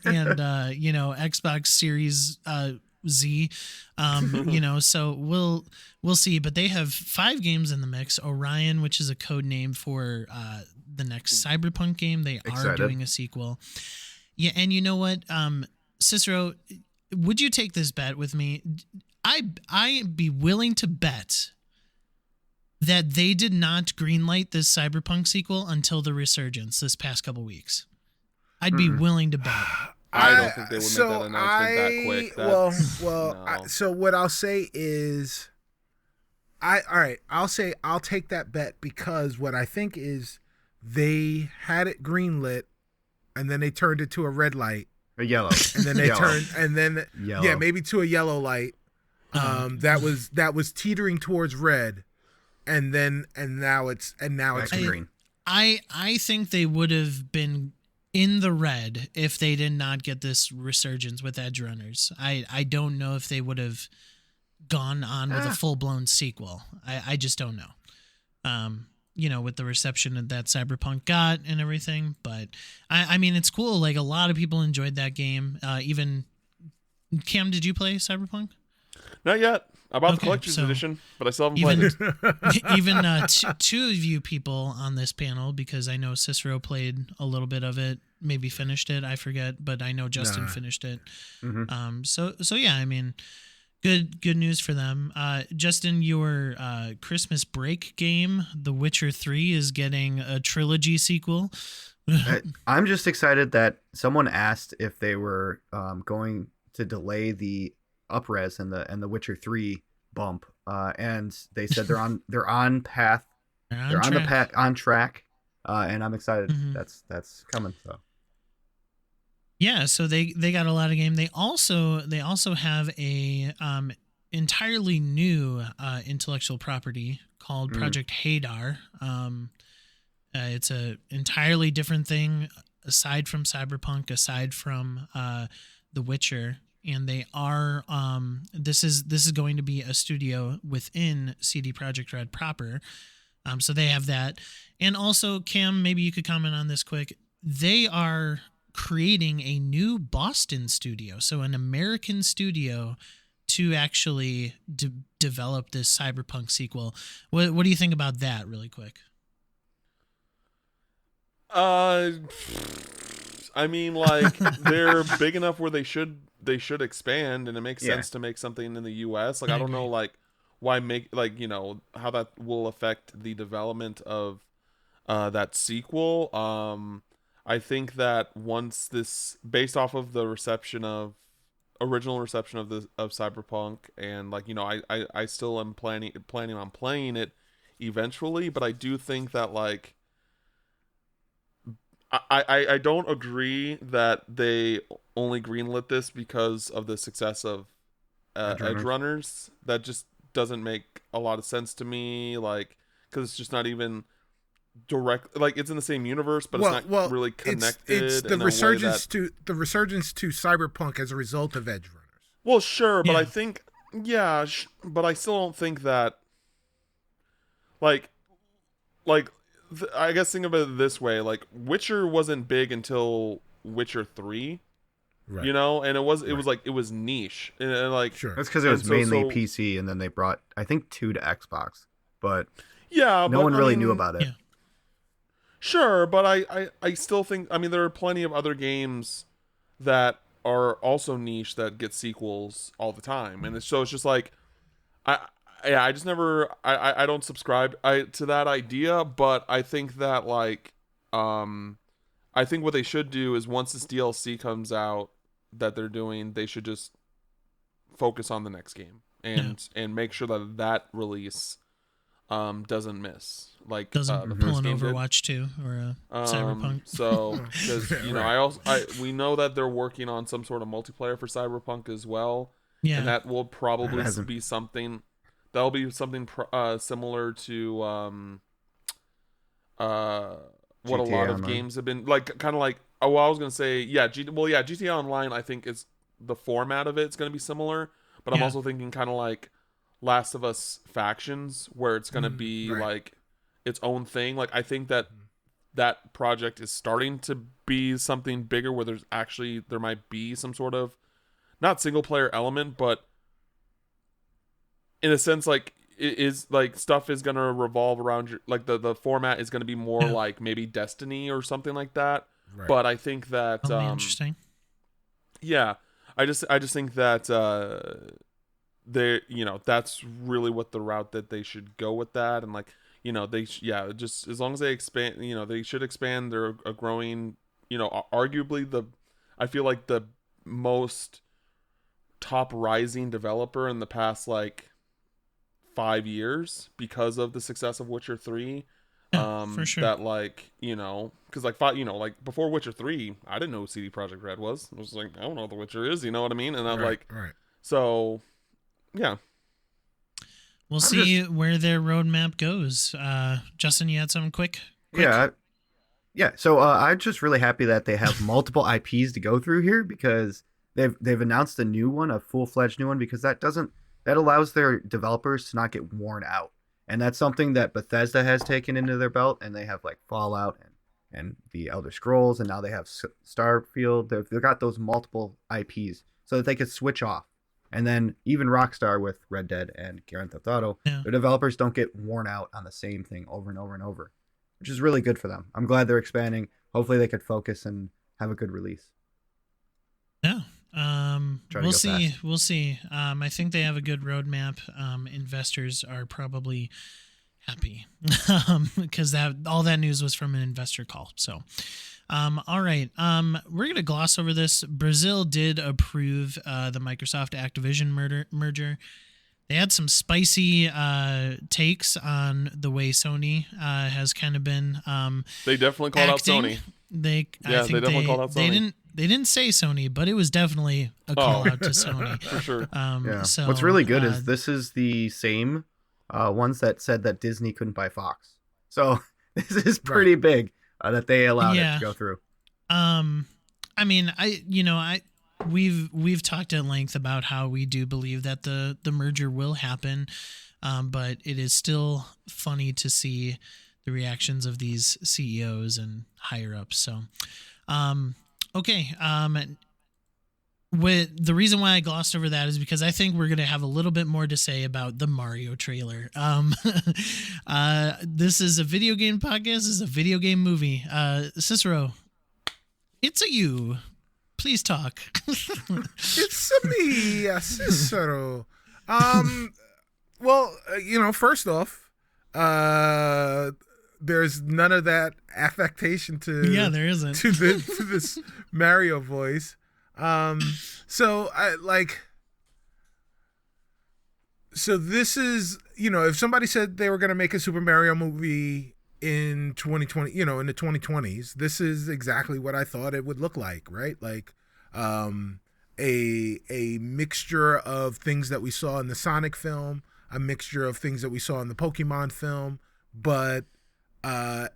and Xbox Series Z. So we'll see. But they have 5 games in the mix. Orion, which is a code name for the next Cyberpunk game. They are Excited. doing a sequel. Yeah, and you know what, Cicero, would you take this bet with me? I'd be willing to bet that they did not greenlight this Cyberpunk sequel until the resurgence this past couple weeks. I'd be willing to bet. I don't think they would make that announcement that quick. No. So what I'll say is, I'll take that bet, because what I think is they had it greenlit, and then they turned it to a red light, A yellow. and then they turned, and then Yellow. maybe to a yellow light. That was teetering towards red, and now it's green. I think they would have been in the red if they did not get this resurgence with Edge Runners. I don't know if they would have gone on with a full-blown sequel. I just don't know. With the reception that Cyberpunk got and everything. But I mean, it's cool. Like, a lot of people enjoyed that game. Even Cam, did you play Cyberpunk? Not yet. I bought the collector's edition, but I still haven't played it. Even two of you people on this panel, because I know Cicero played a little bit of it, maybe finished it, I forget, but I know Justin finished it. Mm-hmm. So yeah, I mean, good news for them. Justin, your Christmas break game, The Witcher 3, is getting a trilogy sequel. I'm just excited that someone asked if they were going to delay the upres and the Witcher 3 bump, and they said they're on path. They're on track, and I'm excited. That's coming. So yeah, so they got a lot of game. They also have a entirely new intellectual property called Project Hadar. It's a entirely different thing aside from Cyberpunk, aside from The Witcher. And they are this is going to be a studio within CD Projekt Red proper. So they have that. And also, Cam, maybe you could comment on this quick. They are creating a new Boston studio, so an American studio, to actually develop this Cyberpunk sequel. What do you think about that, really quick? I mean, like, they're big enough where they should expand, and it makes sense to make something in the US. Like, I don't know, like, why make, like, how that will affect the development of that sequel. I think that once this, based off of the original reception of Cyberpunk, and, like, I still am planning on playing it eventually, but I do think that, like, I don't agree that they only greenlit this because of the success of Edge Runners. That just doesn't make a lot of sense to me, like, because it's just not even direct. Like, it's in the same universe, but it's not really connected. It's the resurgence to Cyberpunk as a result of Edge Runners. Well, sure, but I think, but I still don't think that, like. I guess think of it this way: like, Witcher wasn't big until Witcher 3, right? And it was niche, and like, sure, that's because it was mainly PC, and then they brought, I think, 2 to Xbox, but no one really knew about it. Yeah. Sure, but I still think, I mean, there are plenty of other games that are also niche that get sequels all the time, and it's just like, I just never, I don't subscribe to that idea, but I think that, like, I think what they should do is, once this DLC comes out that they're doing, they should just focus on the next game and make sure that release doesn't miss, like, doesn't pull an Overwatch 2 or a Cyberpunk. So, because we know that they're working on some sort of multiplayer for Cyberpunk as well, and that will probably be something that'll be something similar to what a GTA lot of Online. games have been like, kind of like. Oh, well, I was gonna say, yeah, GTA Online. I think is the format of it's gonna be similar, but I'm Yeah. also thinking kind of like Last of Us Factions, where it's gonna be right. like its own thing. Like I think that project is starting to be something bigger, where there might be some sort of not single player element, but in a sense, like it is like stuff is gonna revolve around your, like the format is gonna be more Yeah. like maybe Destiny or something like that. Right. But I think that That'll be interesting. yeah, I just think that they, that's really what the route that they should go with that. And like, just as long as they expand, they should expand. They're a growing, arguably I feel like the most top rising developer in the past like 5 years because of the success of Witcher 3. Yeah, for sure. That like, because like like before Witcher 3, I didn't know who CD Projekt Red was. I was like, I don't know what The Witcher is, you know what I mean? And I'm like, right. so yeah. We'll see where their roadmap goes. Justin, you had something quick? Yeah. Yeah. So I'm just really happy that they have multiple IPs to go through here, because they've announced a new one, a full-fledged new one, because that allows their developers to not get worn out. And that's something that Bethesda has taken into their belt, and they have like Fallout and the Elder Scrolls, and now they have Starfield. They've got those multiple IPs so that they could switch off. And then even Rockstar with Red Dead and Grand Theft Auto, their developers don't get worn out on the same thing over and over and over, which is really good for them. I'm glad they're expanding. Hopefully they could focus and have a good release. Yeah. We'll see. fast. We'll see. I think they have a good roadmap. Investors are probably happy because all that news was from an investor call. So, all right. We're gonna gloss over this. Brazil did approve the Microsoft Activision merger. They had some spicy takes on the way Sony has kind of been. They definitely called acting. out Sony. They definitely called out Sony. They didn't say Sony, but it was definitely a call out to Sony For sure. So What's really good is this is the same ones that said that Disney couldn't buy Fox. So this is pretty big that they allowed it to go through. I mean, we've talked at length about how we do believe that the merger will happen, but it is still funny to see the reactions of these CEOs and higher ups. So, okay. With the reason why I glossed over that is because I think we're going to have a little bit more to say about the Mario trailer. This is a video game podcast. This is a video game movie. Cicero, it's a you. Please talk. It's me, Cicero. Well, first off, there's none of that affectation to there isn't to this Mario voice. So this is, if somebody said they were going to make a Super Mario movie in 2020, in the 2020s, this is exactly what I thought it would look like, right? Like, a mixture of things that we saw in the Sonic film, a mixture of things that we saw in the Pokemon film, but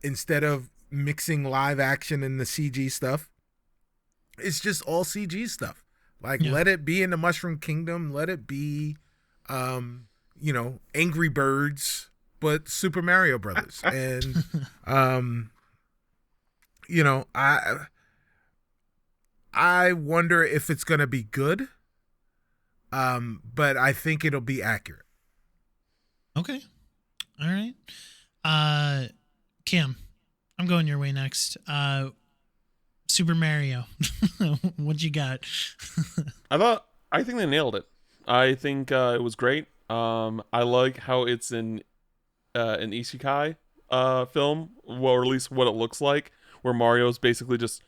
instead of mixing live action and the CG stuff, it's just all CG stuff. Like, let it be in the Mushroom Kingdom, let it be Angry Birds, but Super Mario Brothers. And I wonder if it's gonna be good. But I think it'll be accurate. Okay. All right. Cam, I'm going your way next. Super Mario. What you got? I think they nailed it. I think it was great. I like how it's an isekai film, well, or at least what it looks like, where Mario's basically just,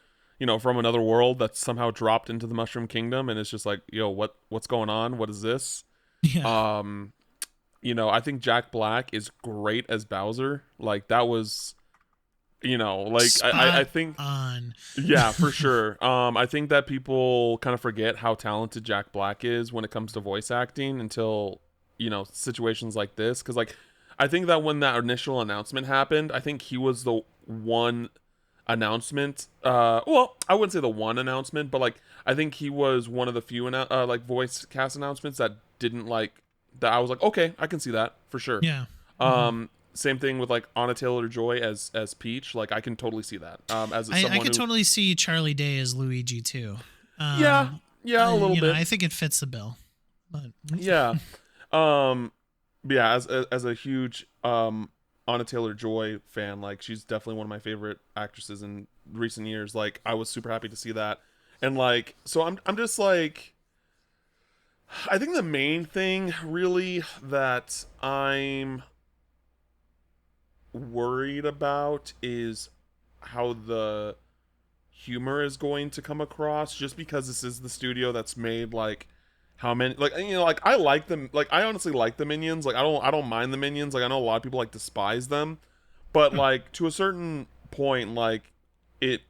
from another world that's somehow dropped into the Mushroom Kingdom, and it's just like, what's going on? What is this? Yeah. I think Jack Black is great as Bowser. Like, that was, I think on. Yeah, for sure. I think that people kind of forget how talented Jack Black is when it comes to voice acting until situations like this, because like I think that when that initial announcement happened, I think he was the one announcement. Well, I wouldn't say the one announcement, but like I think he was one of the few like voice cast announcements that didn't like that. I was like, okay, I can see that for sure. Yeah. Same thing with like Anna Taylor-Joy as Peach. Like I can totally see that. As I someone could totally see Charlie Day as Luigi too. Yeah, a little bit. I think it fits the bill. But Yeah. But yeah, as a huge Anna Taylor-Joy fan, like she's definitely one of my favorite actresses in recent years. Like I was super happy to see that. And like so I'm just like I think the main thing really that I'm worried about is how the humor is going to come across, just because this is the studio that's made like how many, like, like I like them, like I honestly like the Minions, like I don't mind the Minions, like I know a lot of people like despise them, but like to a certain point, like it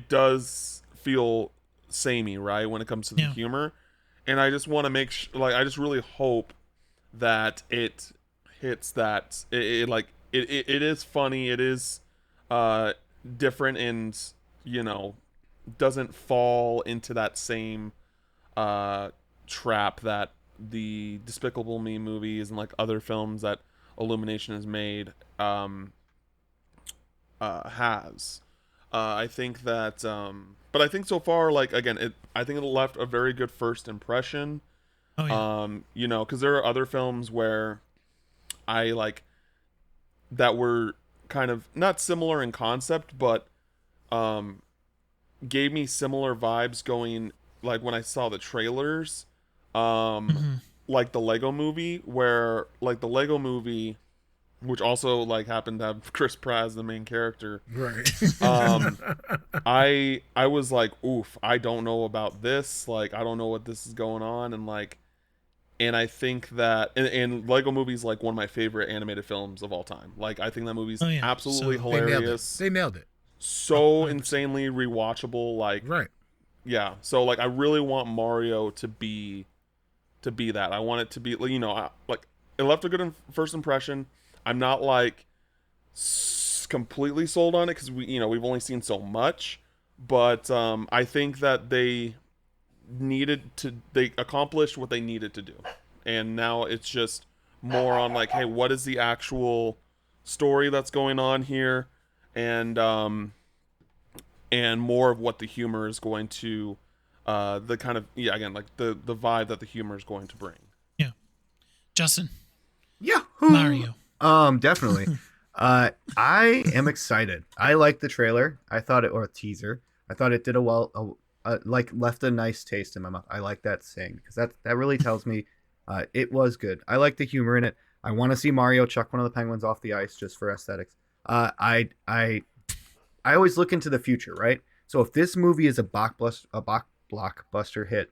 does feel samey, right, when it comes to the humor. And I just want to make like I just really hope that it hits that it is funny, it is different, and doesn't fall into that same trap that the Despicable Me movies and like other films that Illumination has made has. I think that but I think so far, like again, I think it left a very good first impression. Oh yeah. Because there are other films where I like that were kind of not similar in concept, but gave me similar vibes going, like when I saw the trailers, like the Lego movie, where like the Lego movie, which also like happened to have Chris Pratt as the main character, right? I was like, oof, I don't know about this, like I don't know what this is going on, and like, and I think that and Lego movie's like one of my favorite animated films of all time. Like I think that movie's absolutely hilarious. They nailed it. So insanely rewatchable, like right. Yeah, so like I really want Mario to be that. I want it to be, like it left a good first impression. I'm not like completely sold on it because we've only seen so much, but I think that they accomplished what they needed to do, and now it's just more on like, hey, what is the actual story that's going on here, and more of what the humor is going to the kind of again like the vibe that the humor is going to bring. Yeah. Justin. Yeah. Mario. Definitely. I am excited. I like the trailer. I thought it, or teaser. I thought it did like left a nice taste in my mouth. I like that saying because that really tells me it was good. I like the humor in it. I want to see Mario chuck one of the penguins off the ice just for aesthetics. I always look into the future, right? So if this movie is a blockbuster hit,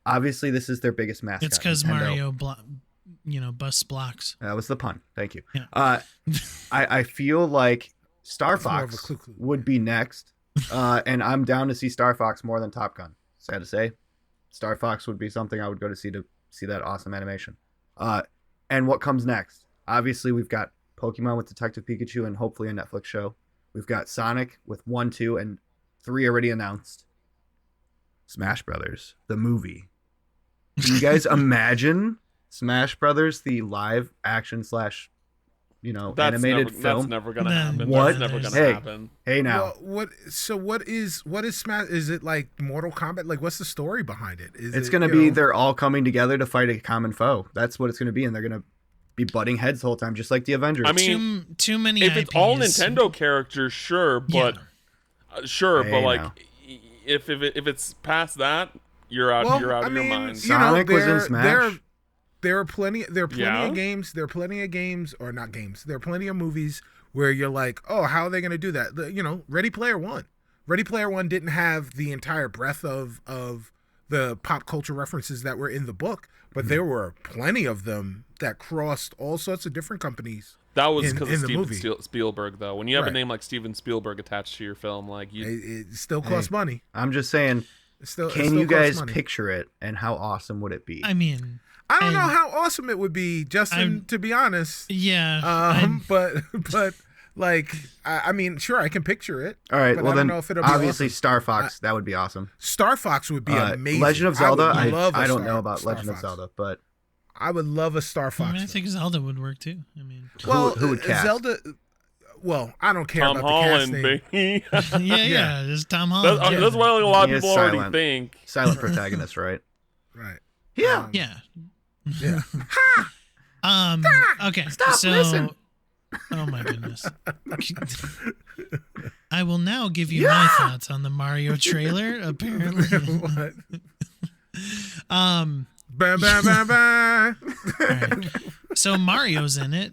obviously this is their biggest mascot. It's because Mario busts blocks. That was the pun. Thank you. Yeah. I feel like Star Fox would be next, and I'm down to see Star Fox more than Top Gun. Sad to say, Star Fox would be something I would go to see that awesome animation. And what comes next? Obviously, we've got Pokemon with Detective Pikachu and hopefully a Netflix show. We've got Sonic with 1, 2, and 3 already announced. Smash Brothers, the movie. Can you guys imagine Smash Brothers, the live action / animated film? That's never gonna happen. What? That's never gonna happen. Hey now. Well, what is Smash? Is it like Mortal Kombat? Like, what's the story behind it? It's gonna be they're all coming together to fight a common foe. That's what it's gonna be, and they're gonna be butting heads the whole time, just like the Avengers. I mean, too many. If IPs. it's all Nintendo characters, sure, but but like if it's past that, you're out. You're out of your mind. Sonic was in Smash. There are plenty of games. There are plenty of games, or not games. There are plenty of movies where you're like, oh, how are they going to do that? Ready Player One. Ready Player One didn't have the entire breadth of the pop culture references that were in the book, but there were plenty of them that crossed all sorts of different companies. That was because of Steven Spielberg, though. When you have a name like Steven Spielberg attached to your film, like it still costs money. I'm just saying, Can you guys picture it, and how awesome would it be? I mean, I don't know how awesome it would be, Justin, to be honest. Yeah. But like, I mean, sure, I can picture it. All right, but well I don't then, know if it'll be obviously awesome. Star Fox, that would be awesome. Star Fox would be amazing. Legend of Zelda, I don't know about Star Legend of Fox. Zelda, but I would love a Star Fox. I mean, I think Zelda would work too. I mean, who would cast? Zelda. Well, I don't care Tom about Holland, the casting. baby. yeah, just Tom Holland. That's what a lot of He is people already silent. think. Silent protagonist, right? Right. Yeah. Yeah. Yeah. Okay. Stop, listen. Oh my goodness. I will now give you my thoughts on the Mario trailer. Apparently. What? Um. Bah, bah, bah, bah. All right. So Mario's in it.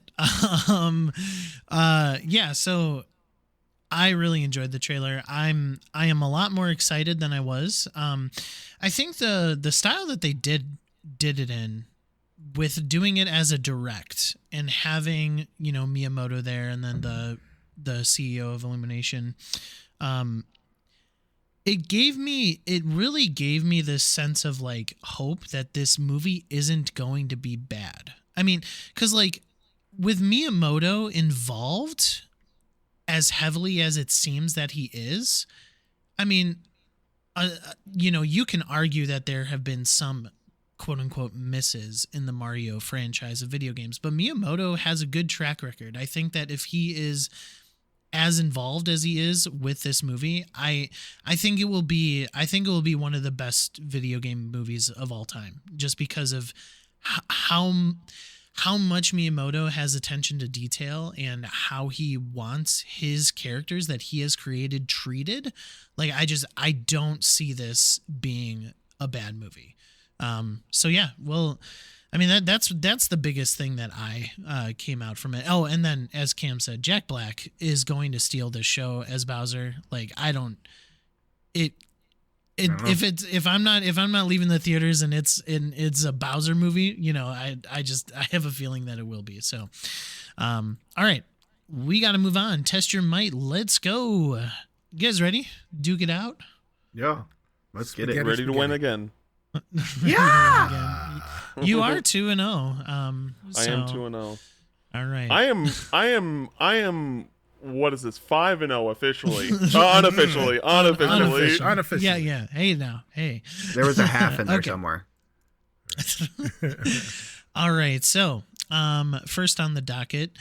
Yeah. So I really enjoyed the trailer. I am a lot more excited than I was. I think the style that they did it in, with doing it as a direct and having, you know, Miyamoto there, and then the CEO of Illumination, it really gave me this sense of like hope that this movie isn't going to be bad. I mean, because like with Miyamoto involved as heavily as it seems that he is, I mean, you know, you can argue that there have been some quote unquote misses in the Mario franchise of video games, but Miyamoto has a good track record. I think that if he is as involved as he is with this movie, I think it will be one of the best video game movies of all time, just because of how much Miyamoto has attention to detail and how he wants his characters that he has created treated. Like, I don't see this being a bad movie. So yeah, well, I mean, that's the biggest thing that I came out from it. Oh, and then as Cam said, Jack Black is going to steal this show as Bowser. Like, if I'm not leaving the theaters and it's a Bowser movie, you know, I have a feeling that it will be. So, all right, we got to move on. Test your might. Let's go. You guys ready? Duke it out. Yeah. Let's get it. Ready to win again. Yeah. You are 2-0. I am 2-0. All right. I am. What is this? 5-0 officially. Unofficially. Yeah. Hey now. Hey. There was a half in there somewhere. All right. So, first on the docket,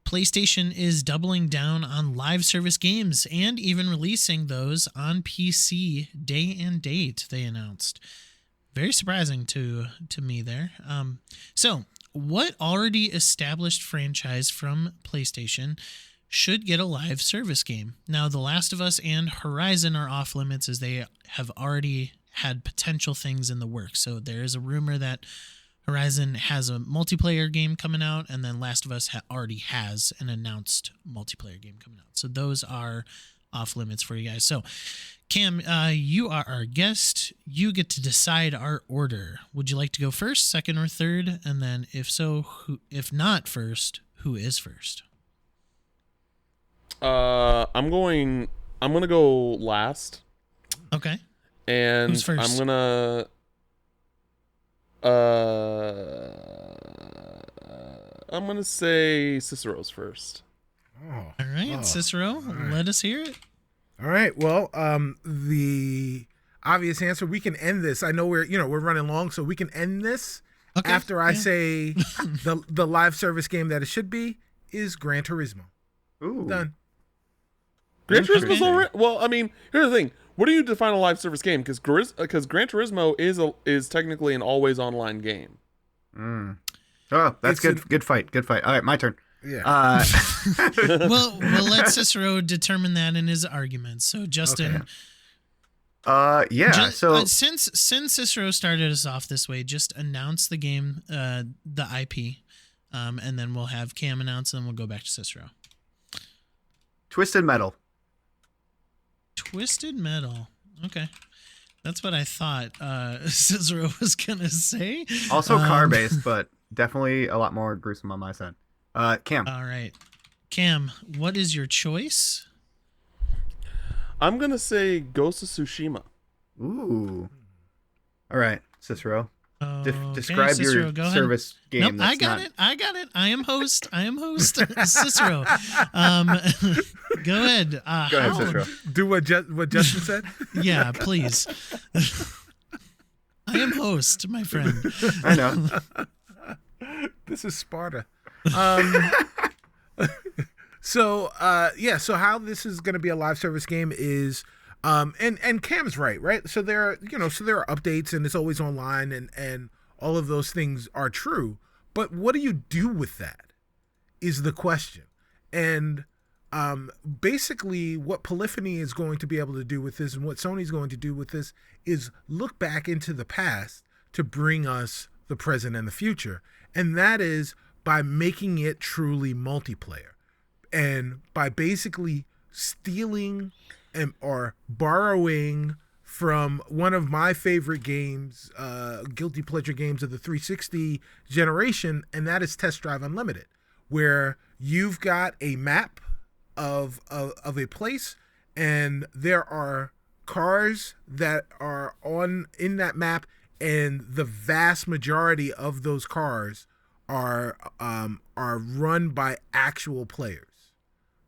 PlayStation is doubling down on live service games and even releasing those on PC day and date, they announced. Very surprising to me there. So, what already established franchise from PlayStation should get a live service game? Now, The Last of Us and Horizon are off limits, as they have already had potential things in the works. So there is a rumor that Horizon has a multiplayer game coming out, and then Last of Us already has an announced multiplayer game coming out. So those are off limits for you guys. So, Cam, you are our guest. You get to decide our order. Would you like to go first, second, or third? And then, if so, if not first, who is first? I'm gonna go last. Okay. And Who's first? I'm gonna say Cicero's first. Oh. All right, Cicero, let us hear it. All right. Well, the obvious answer, we can end this. I know we're running long, so we can end this after I say the live service game that it should be is Gran Turismo. Ooh. Done. Gran Turismo's already. Well, I mean, here's the thing. What do you define a live service game? Because Gran Turismo is technically an always online game. Mm. Oh, that's good. Good fight. Good fight. All right, my turn. Yeah. We'll let Cicero determine that in his arguments. So, Justin. Okay. Yeah. So since Cicero started us off this way, just announce the game, the IP, and then we'll have Cam announce, and then we'll go back to Cicero. Twisted Metal. Twisted Metal. Okay. That's what I thought Cicero was going to say. Also car-based, but definitely a lot more gruesome on my side. Cam. All right. Cam, what is your choice? I'm going to say Ghost of Tsushima. Ooh. All right, Cicero. Okay, Describe Cicero, your go ahead. service game. Nope, That's I got not... it. I got it. I am host. Cicero. Go ahead. Go ahead, Cicero. Do what Justin said. Yeah, please. I am host, my friend. I know. This is Sparta. So how this is going to be a live service game is, and Cam's right? So there are updates, and it's always online, and all of those things are true. But what do you do with that is the question. And basically what Polyphony is going to be able to do with this, and what Sony's going to do with this, is look back into the past to bring us the present and the future. And that is by making it truly multiplayer. And by basically stealing or borrowing from one of my favorite games, guilty pleasure games of the 360 generation, and that is Test Drive Unlimited, where you've got a map of a place, and there are cars that are in that map, and the vast majority of those cars are run by actual players.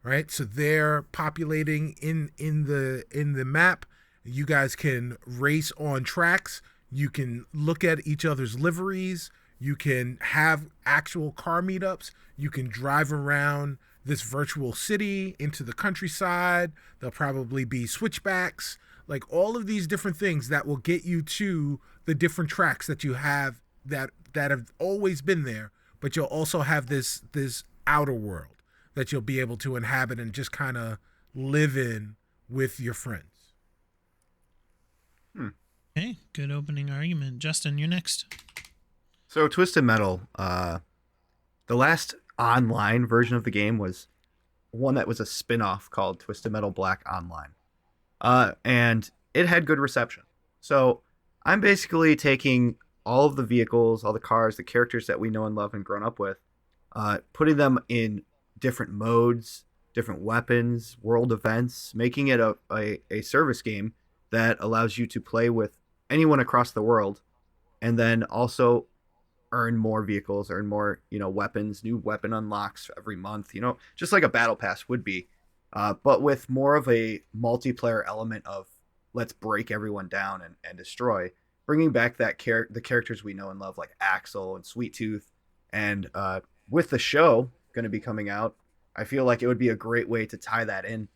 Right, so they're populating in the map. You guys can race on tracks. You can look at each other's liveries. You can have actual car meetups. You can drive around this virtual city into the countryside. There'll probably be switchbacks, like all of these different things that will get you to the different tracks that you have that have always been there. But you'll also have this outer world that you'll be able to inhabit and just kind of live in with your friends. Okay, good opening argument. Justin, you're next. So Twisted Metal, the last online version of the game was one that was a spin-off called Twisted Metal Black Online. And it had good reception. So I'm basically taking all of the vehicles, all the cars, the characters that we know and love and grown up with, putting them in different modes, different weapons, world events, making it a service game that allows you to play with anyone across the world, and then also earn more vehicles, earn more, weapons, new weapon unlocks every month, just like a battle pass would be, but with more of a multiplayer element of let's break everyone down and destroy, bringing back that the characters we know and love, like Axel and Sweet Tooth, and with the show going to be coming out, I feel like it would be a great way to tie that in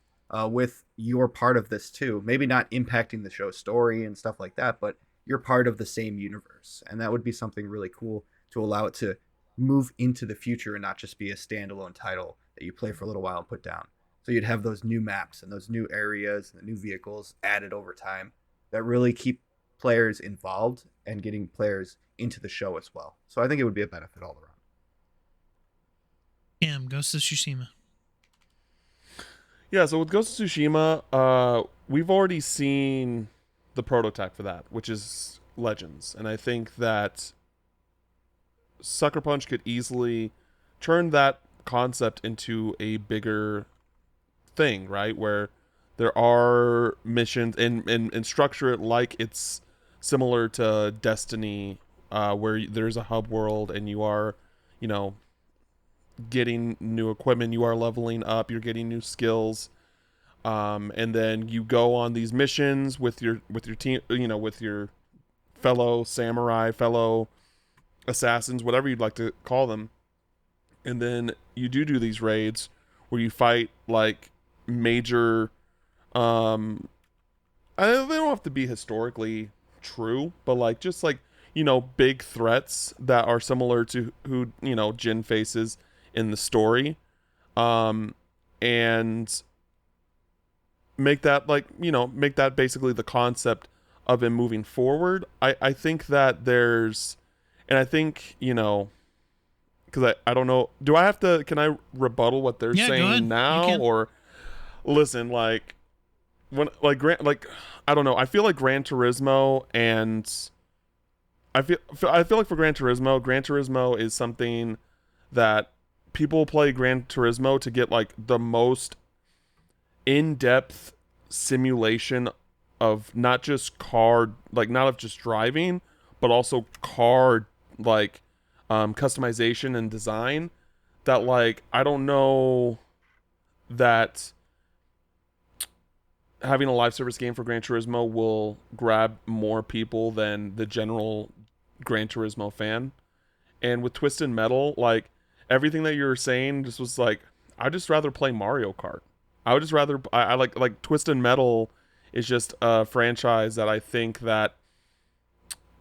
with your part of this too. Maybe not impacting the show's story and stuff like that, but you're part of the same universe, and that would be something really cool to allow it to move into the future and not just be a standalone title that you play for a little while and put down. So you'd have those new maps and those new areas and the new vehicles added over time that really keep players involved and getting players into the show as well. So I think it would be a benefit all around. Cam, Ghost of Tsushima. Yeah, so with Ghost of Tsushima, we've already seen the prototype for that, which is Legends. And I think that Sucker Punch could easily turn that concept into a bigger thing, right? Where there are missions and structure it like it's similar to Destiny, where there's a hub world and you are, getting new equipment, you are leveling up, you're getting new skills, and then you go on these missions with your team, with your fellow samurai, fellow assassins, whatever you'd like to call them, and then you do these raids where you fight like major they don't have to be historically true, but like just like big threats that are similar to who Jin faces in the story, and make that basically the concept of him moving forward. I think that there's, and I think because I don't know, can I rebuttal what they're saying now, or listen, like when I don't know, I feel like Gran Turismo, and I feel like for Gran Turismo is something that people play Gran Turismo to get like the most in-depth simulation not just car, like not of just driving, but also car like customization and design, that like I don't know that having a live service game for Gran Turismo will grab more people than the general Gran Turismo fan. And with Twisted Metal, like everything that you're saying just was like, I'd just rather play Mario Kart. I would just rather I like Twisted Metal is just a franchise that I think that,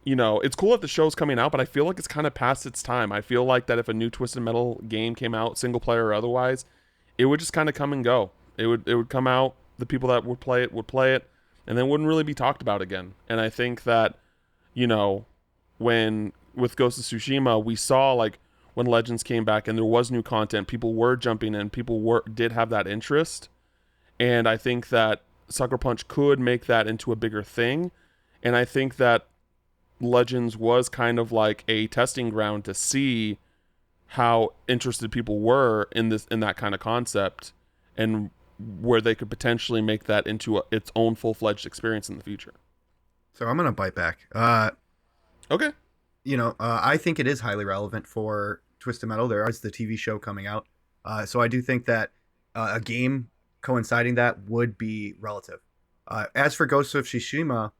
you know, it's cool that the show's coming out, but I feel like it's kind of past its time. I feel like that if a new Twisted Metal game came out, single player or otherwise, it would just kind of come and go. It would come out, the people that would play it, and then wouldn't really be talked about again. And I think that, you know, when with Ghost of Tsushima, we saw like when Legends came back and there was new content, people were jumping in, did have that interest. And I think that Sucker Punch could make that into a bigger thing. And I think that Legends was kind of like a testing ground to see how interested people were in that kind of concept, and where they could potentially make that into its own full-fledged experience in the future. So I'm gonna bite back. Okay. You know, I think it is highly relevant for Twisted Metal. There is the TV show coming out, so I do think that a game coinciding that would be relative. As for Ghost of Tsushima,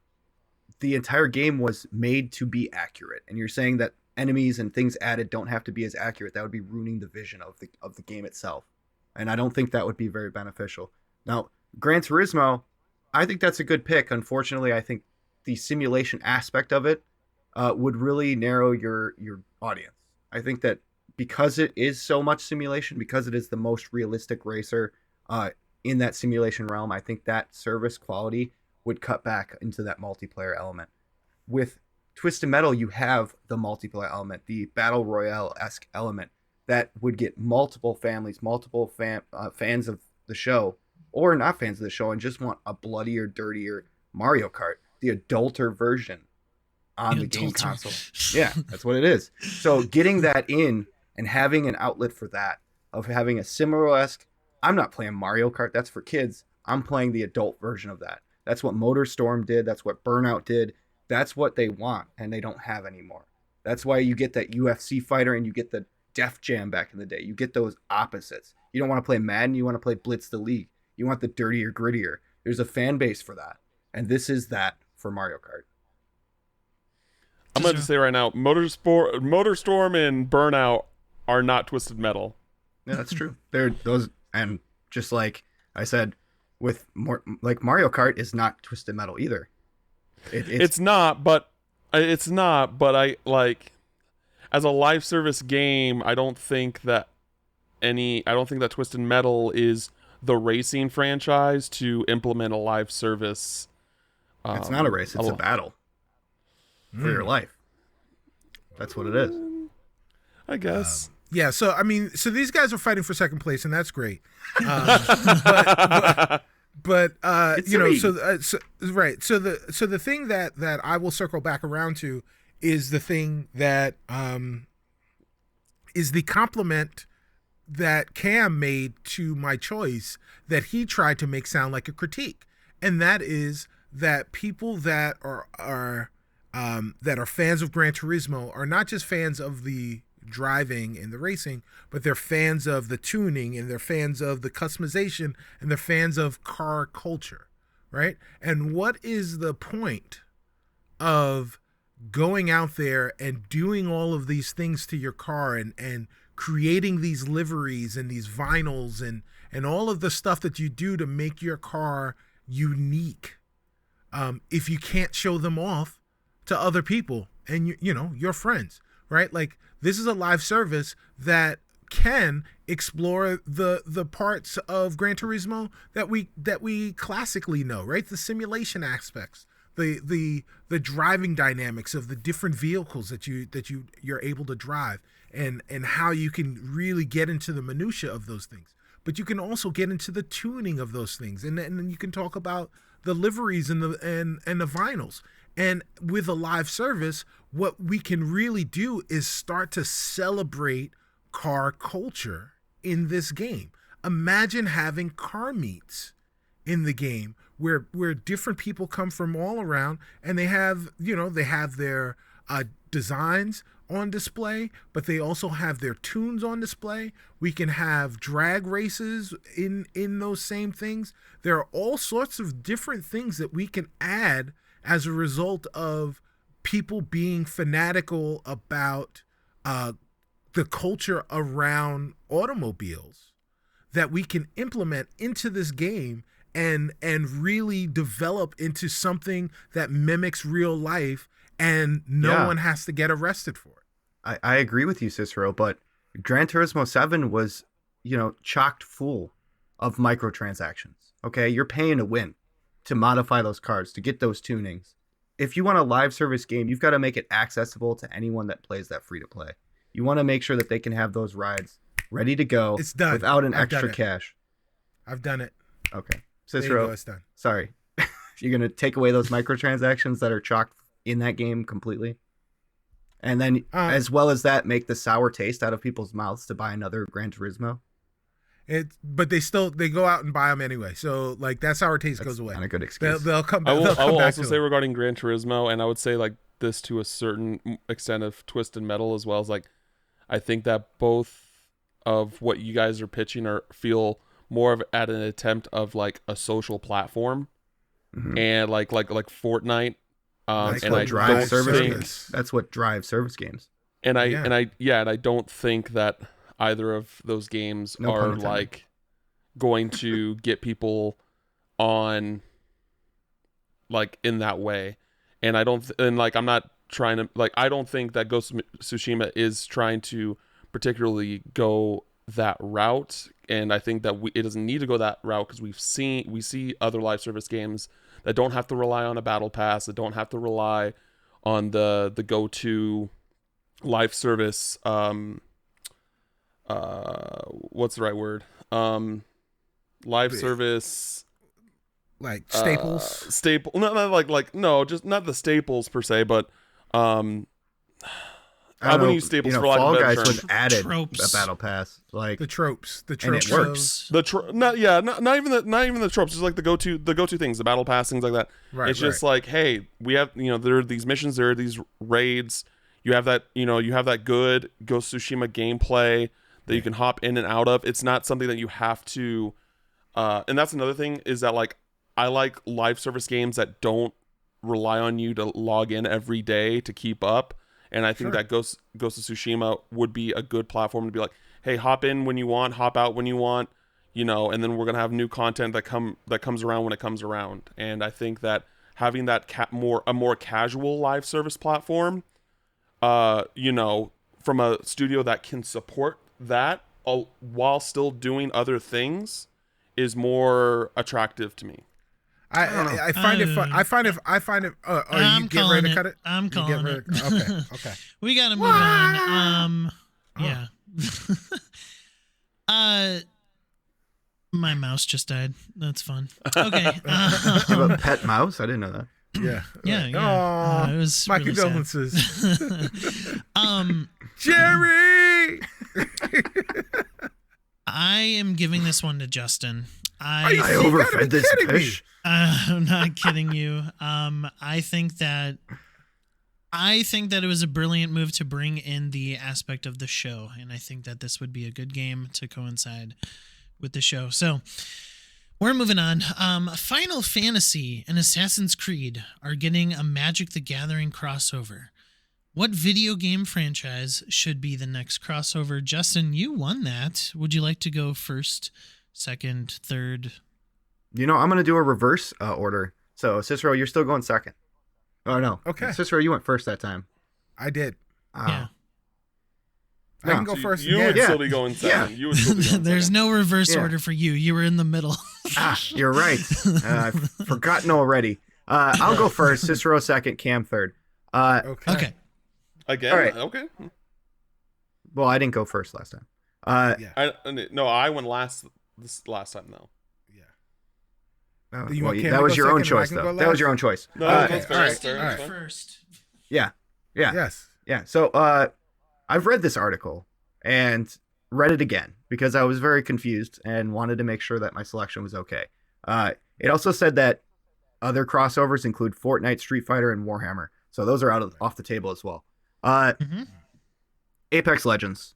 the entire game was made to be accurate, and you're saying that enemies and things added don't have to be as accurate. That would be ruining the vision of the game itself, and I don't think that would be very beneficial. Now, Gran Turismo, I think that's a good pick. Unfortunately, I think the simulation aspect of it would really narrow your audience. I think that because it is so much simulation, because it is the most realistic racer in that simulation realm, I think that service quality would cut back into that multiplayer element. With Twisted Metal, you have the multiplayer element, the battle royale-esque element that would get multiple families, multiple fans of the show, or not fans of the show, and just want a bloodier, dirtier Mario Kart, the adulter version on the game console. Yeah, that's what it is. So getting that in and having an outlet for that, of having a similar-esque, I'm not playing Mario Kart, that's for kids. I'm playing the adult version of that. That's what MotorStorm did. That's what Burnout did. That's what they want, and they don't have anymore. That's why you get that UFC fighter and you get the Def Jam back in the day. You get those opposites. You don't want to play Madden. You want to play Blitz the League. You want the dirtier, grittier. There's a fan base for that, and this is that for Mario Kart. I'm going to say right now, MotorStorm and Burnout are not Twisted Metal. Yeah, that's true. They're those, and just like I said, with more like Mario Kart is not Twisted Metal either. It's not, but I like, as a live service game, I don't think that Twisted Metal is the racing franchise to implement a live service. It's not a race, it's a battle for your life. That's what it is. I guess. Yeah, so I mean, so these guys are fighting for second place, and that's great. But you know, right. So the thing that I will circle back around to is the thing that is the compliment that Cam made to my choice that he tried to make sound like a critique, and that is that people that are fans of Gran Turismo are not just fans of the driving and the racing, but they're fans of the tuning, and they're fans of the customization, and they're fans of car culture, right? And what is the point of going out there and doing all of these things to your car and creating these liveries and these vinyls and all of the stuff that you do to make your car unique, if you can't show them off to other people and you know, your friends, right? Like, this is a live service that can explore the parts of Gran Turismo that we classically know, right? The simulation aspects, the driving dynamics of the different vehicles that you're able to drive, and how you can really get into the minutia of those things. But you can also get into the tuning of those things, and then you can talk about the liveries and the vinyls. And with a live service, what we can really do is start to celebrate car culture in this game. Imagine having car meets in the game where different people come from all around, and they have their designs on display, but they also have their tunes on display. We can have drag races in those same things. There are all sorts of different things that we can add as a result of people being fanatical about the culture around automobiles that we can implement into this game and really develop into something that mimics real life, and no one has to get arrested for it. I agree with you, Cicero, but Gran Turismo 7 was, chocked full of microtransactions. Okay, you're paying to win, to modify those cars, to get those tunings. If you want a live service game, you've got to make it accessible to anyone that plays that free to play. You want to make sure that they can have those rides ready to go It's done. without an I've done extra it. cash. I've done it. Okay. There you Cicero, go, it's done. sorry. You're going to take away those microtransactions that are chocked in that game completely? And then, as well as that, make the sour taste out of people's mouths to buy another Gran Turismo? But they go out and buy them anyway. So like that sour taste goes away. Not a good excuse. They'll come I back. will also say regarding Gran Turismo, and I would say like this to a certain extent of Twisted Metal as well, as like I think that both of what you guys are pitching feel more of at an attempt of like a social platform, and like Fortnite. That's and what I drives don't service think, games. That's what drives service games. and I don't think that either of those games No pun are intended. like going to get people on like in that way. And I don't and like I'm not trying to like I don't think that Ghost of Tsushima is trying to particularly go that route, and I think that it doesn't need to go that route because we see other live service games that don't have to rely on a battle pass, that don't have to rely on the go-to live service what's the right word? Live service like staples. Just not the staples per se, but I wouldn't use staples for lack of Fall a better Guys term. was added Tropes. a battle pass. Like The tropes. And it works. Not even the tropes, just like the go to things, the battle pass, things like that. Right, it's just like, hey, we have there are these missions, there are these raids. You have that good Ghost of Tsushima gameplay that you can hop in and out of. It's not something that you have to. And that's another thing is that like I like live service games that don't rely on you to log in every day to keep up. And I think that Ghost of Tsushima would be a good platform to be like, hey, hop in when you want, hop out when you want, and then we're gonna have new content that comes around when it comes around. And I think that having that a more casual live service platform, from a studio that can support that while still doing other things, is more attractive to me. I find it fun. I find it. I'm you get ready to cut it. I'm You get calling ready- it. Okay. We gotta move on. Yeah. My mouse just died. That's fun. Okay. you have a pet mouse? I didn't know that. Yeah. Yeah. Aw, It was my really sad. condolences. Um, Jerry. I am giving this one to Justin. Are you I You gotta overfed be this kidding me. fish. I'm not kidding you. I think that it was a brilliant move to bring in the aspect of the show, and I think that this would be a good game to coincide with the show. So we're moving on. Final Fantasy and Assassin's Creed are getting a Magic the Gathering crossover. What video game franchise should be the next crossover? Justin, you won that. Would you like to go first, second, third? I'm going to do a reverse order. So, Cicero, you're still going second. Oh, no. Okay. Cicero, you went first that time. I did. Yeah. I can go first You again. would Yeah. still be going second. You would still be going There's second. no reverse Yeah. order for you. You were in the middle. You're right. I've forgotten already. I'll go first. Cicero second. Cam third. Okay. Okay. Again? All right. Okay. Well, I didn't go first last time. Yeah. I went last time though. Yeah. You Well, want Cam that to was go your own second and I choice, can though. go That was last? your own choice. No, Okay. that's All right. Justin, All right. you first. Yeah. Yes. Yeah. So I've read this article and read it again because I was very confused and wanted to make sure that my selection was okay. It also said that other crossovers include Fortnite, Street Fighter, and Warhammer. So those are off the table as well. Mm-hmm. Apex Legends.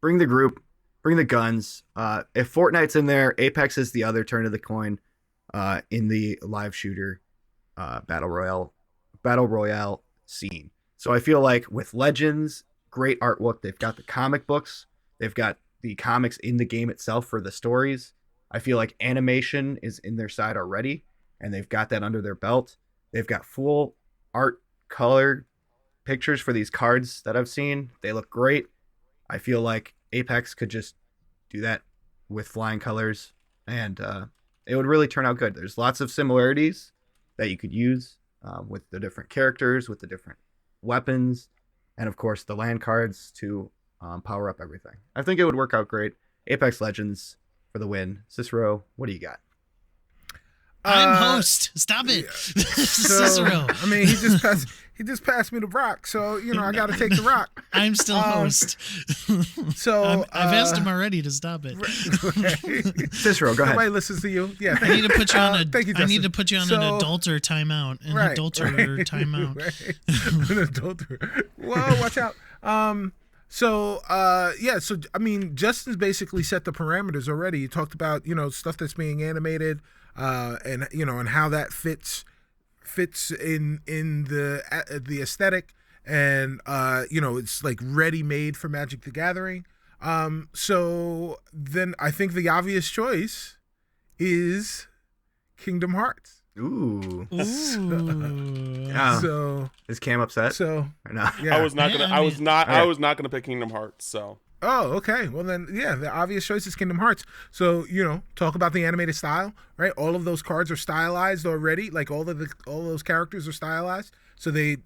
Bring the group, bring the guns. If Fortnite's in there, Apex is the other turn of the coin in the live shooter battle royale scene. So I feel like with Legends, great artwork. They've got the comic books. They've got the comics in the game itself for the stories. I feel like animation is in their side already, and they've got that under their belt. They've got full art color pictures for these cards that I've seen. They look great. I feel like Apex could just do that with flying colors, and it would really turn out good. There's lots of similarities that you could use with the different characters, with the different weapons, and of course the land cards to power up everything. I think it would work out great. Apex Legends for the win. Cicero, what do you got? I'm host. Stop it, Cicero. I mean, he just passed me the rock, so I got to take the rock. I'm still host. So I've asked him already to stop it. Cicero, go ahead. Nobody listens to you. Yeah, I need to put you on a. Thank you, I need to put you on an adulterer timeout. Timeout. An adulterer. Whoa, watch out. So I mean, Justin's basically set the parameters already. You talked about stuff that's being animated, and how that fits in the aesthetic, and it's like ready made for Magic the Gathering. So then I think the obvious choice is Kingdom Hearts. Ooh. So is Cam upset? So or no? Yeah. I was not gonna pick Kingdom Hearts. So. Oh, okay. Well then, yeah, the obvious choice is Kingdom Hearts. So talk about the animated style, right? All of those cards are stylized already. Like all those characters are stylized, so they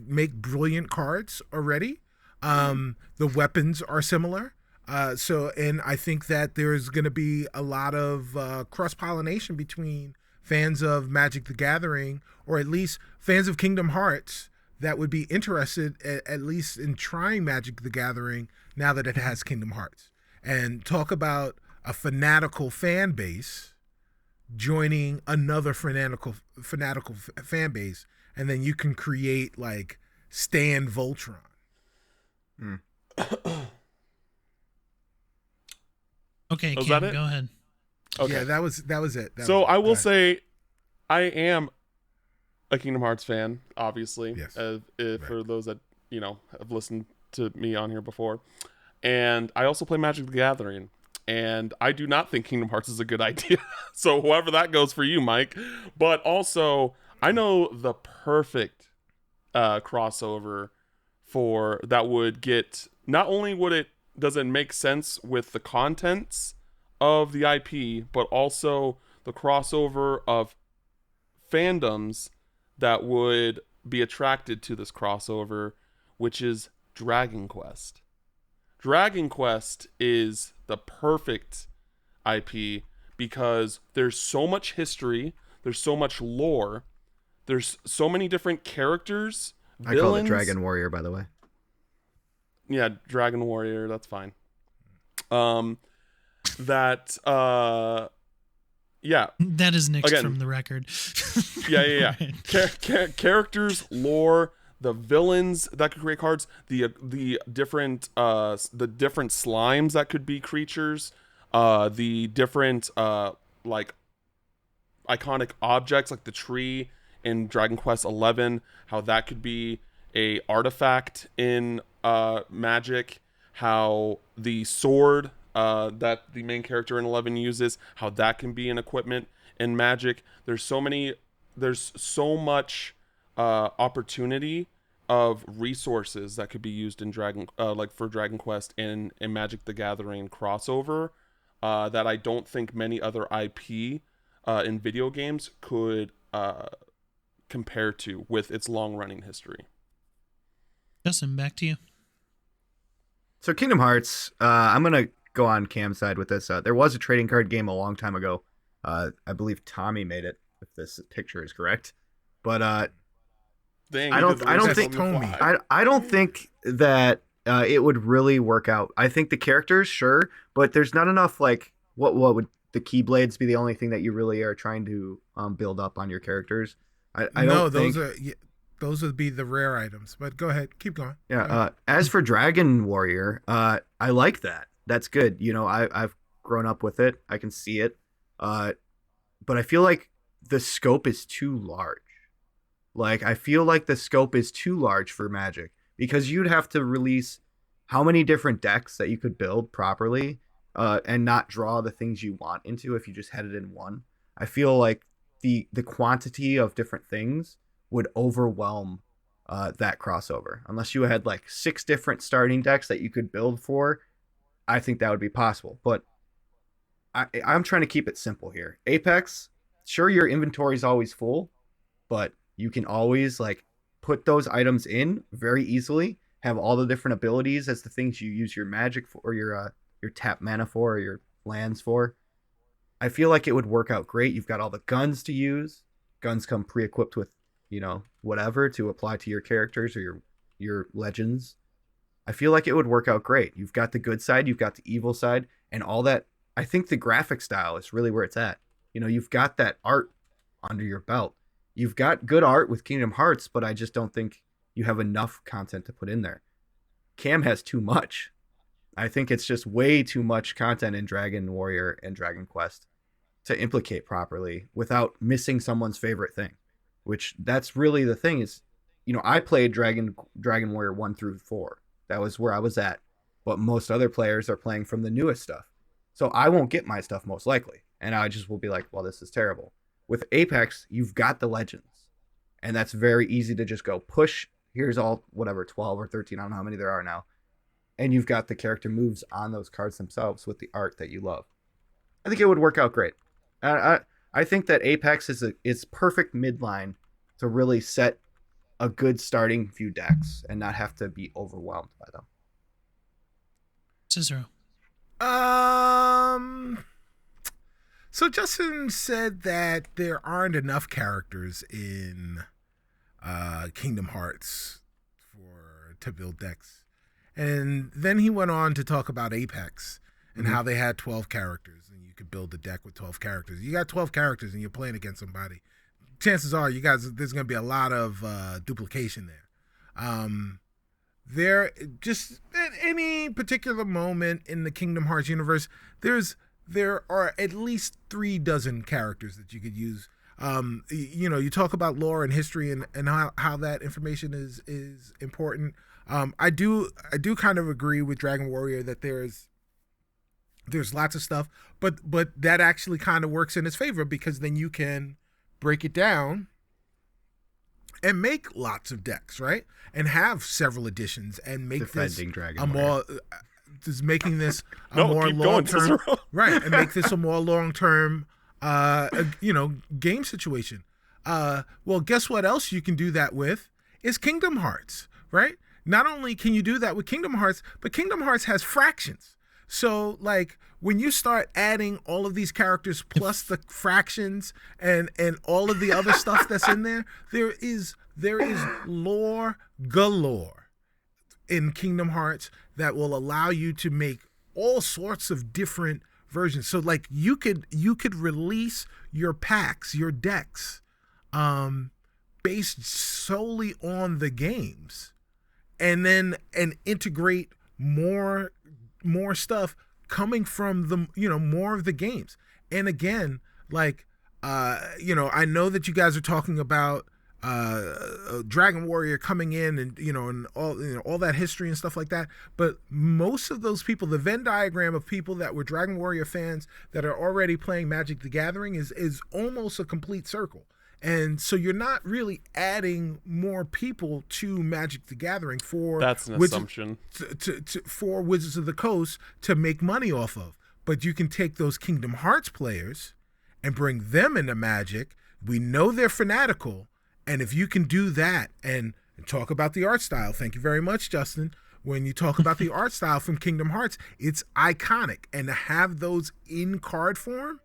make brilliant cards already. The weapons are similar. And I think that there's going to be a lot of cross-pollination between fans of Magic the Gathering, or at least fans of Kingdom Hearts, that would be interested at least in trying Magic the Gathering now that it has Kingdom Hearts. And talk about a fanatical fan base joining another fanatical fan base, and then you can create like Stan Voltron. Okay, was Cam, that it? go ahead. Okay. Yeah, that was it. I will say, I am a Kingdom Hearts fan, obviously. Yes. For those that have listened to me on here before, and I also play Magic the Gathering, and I do not think Kingdom Hearts is a good idea. So however that goes for you, Mike. But also, I know the perfect crossover for that would get. Not only does it make sense with the contents of the IP, but also the crossover of fandoms that would be attracted to this crossover, which is Dragon Quest. Dragon Quest is the perfect IP because there's so much history, there's so much lore, there's so many different characters, I call it Dragon Warrior, by the way. Yeah, Dragon Warrior, that's fine. That is nixed Again, from the record. Yeah. Right. Characters, lore, the villains that could create cards, the different slimes that could be creatures, the different like iconic objects like the tree in Dragon Quest 11, how that could be a artifact in Magic, how the sword that the main character in 11 uses, how that can be an equipment in Magic. There's so much opportunity of resources that could be used in Dragon Quest and in Magic the Gathering crossover that I don't think many other IP in video games could compare to with its long running history. Justin, back to you. So Kingdom Hearts, I'm going to go on Cam's side with this. There was a trading card game a long time ago. I believe Tommy made it, if this picture is correct. But I don't think that it would really work out. I think the characters, sure, but there's not enough like what would the Keyblades be the only thing that you really are trying to build up on your characters. I no, don't think those would be the rare items. But go ahead, keep going. Yeah. As for Dragon Warrior, I like that. That's good. You know, I've grown up with it. I can see it. But I feel like the scope is too large. Like, I feel like the scope is too large for Magic, because you'd have to release how many different decks that you could build properly, and not draw the things you want into if you just had it in one. I feel like the quantity of different things would overwhelm that crossover. Unless you had like 6 different starting decks that you could build for, I think that would be possible. But I'm trying to keep it simple here. Apex, sure, your inventory is always full, but you can always like put those items in very easily, have all the different abilities as the things you use your magic for, or your tap mana for, or your lands for. I feel like it would work out great. You've got all the guns to use. Guns come pre-equipped with, you know, whatever to apply to your characters or your legends. I feel like it would work out great. You've got the good side, you've got the evil side, and all that. I think the graphic style is really where it's at. You know, you've got that art under your belt. You've got good art with Kingdom Hearts, but I just don't think you have enough content to put in there. Cam has too much. I think it's just way too much content in Dragon Warrior and Dragon Quest to implicate properly without missing someone's favorite thing, which that's really the thing is, you know, I played Dragon Warrior 1 through 4. That was where I was at. But most other players are playing from the newest stuff. So I won't get my stuff most likely. And I just will be like, well, this is terrible. With Apex, you've got the legends. And that's very easy to just go push. Here's all, whatever, 12 or 13. I don't know how many there are now. And you've got the character moves on those cards themselves with the art that you love. I think it would work out great. I think that Apex is perfect midline to really set a good starting few decks and not have to be overwhelmed by them. Cicero. So Justin said that there aren't enough characters in Kingdom Hearts to build decks. And then he went on to talk about Apex and how they had 12 characters and you could build a deck with 12 characters. You got 12 characters and you're playing against somebody. Chances are there's going to be a lot of duplication there. There, just at any particular moment in the Kingdom Hearts universe, there are at least 3 dozen characters that you could use. You know, you talk about lore and history and how that information is important. I do kind of agree with Dragon Warrior that there's lots of stuff, but that actually kind of works in its favor, because then you can break it down and make lots of decks, right? And have several editions and make Defending this Dragon a more just making this a No, more keep long going, term, Cicero. right? And make this a more long term, game situation. Well, guess what else you can do that with is Kingdom Hearts, right? Not only can you do that with Kingdom Hearts, but Kingdom Hearts has fractions. So, like, when you start adding all of these characters plus the fractions and all of the other stuff that's in there, there is lore galore in Kingdom Hearts that will allow you to make all sorts of different versions. So, like, you could release your packs, your decks, based solely on the games, and integrate more stuff coming from the, more of the games. And again, like, I know that you guys are talking about Dragon Warrior coming in and all that history and stuff like that, but most of those people, the Venn diagram of people that were Dragon Warrior fans that are already playing Magic the Gathering is almost a complete circle. And so you're not really adding more people to Magic the Gathering for that's an assumption for Wizards of the Coast to make money off of. But you can take those Kingdom Hearts players and bring them into Magic. We know they're fanatical, and if you can do that and talk about the art style, thank you very much, Justin. When you talk about the art style from Kingdom Hearts, it's iconic, and to have those in card form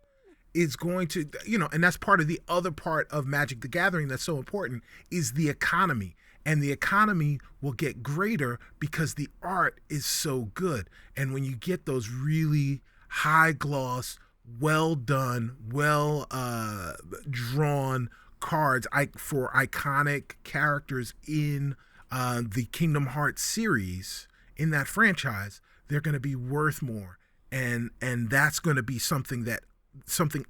is going to, and that's part of the other part of Magic the Gathering that's so important, is the economy. And the economy will get greater because the art is so good. And when you get those really high gloss, well done, well drawn cards for iconic characters in the Kingdom Hearts series, in that franchise, they're going to be worth more, and that's going to be something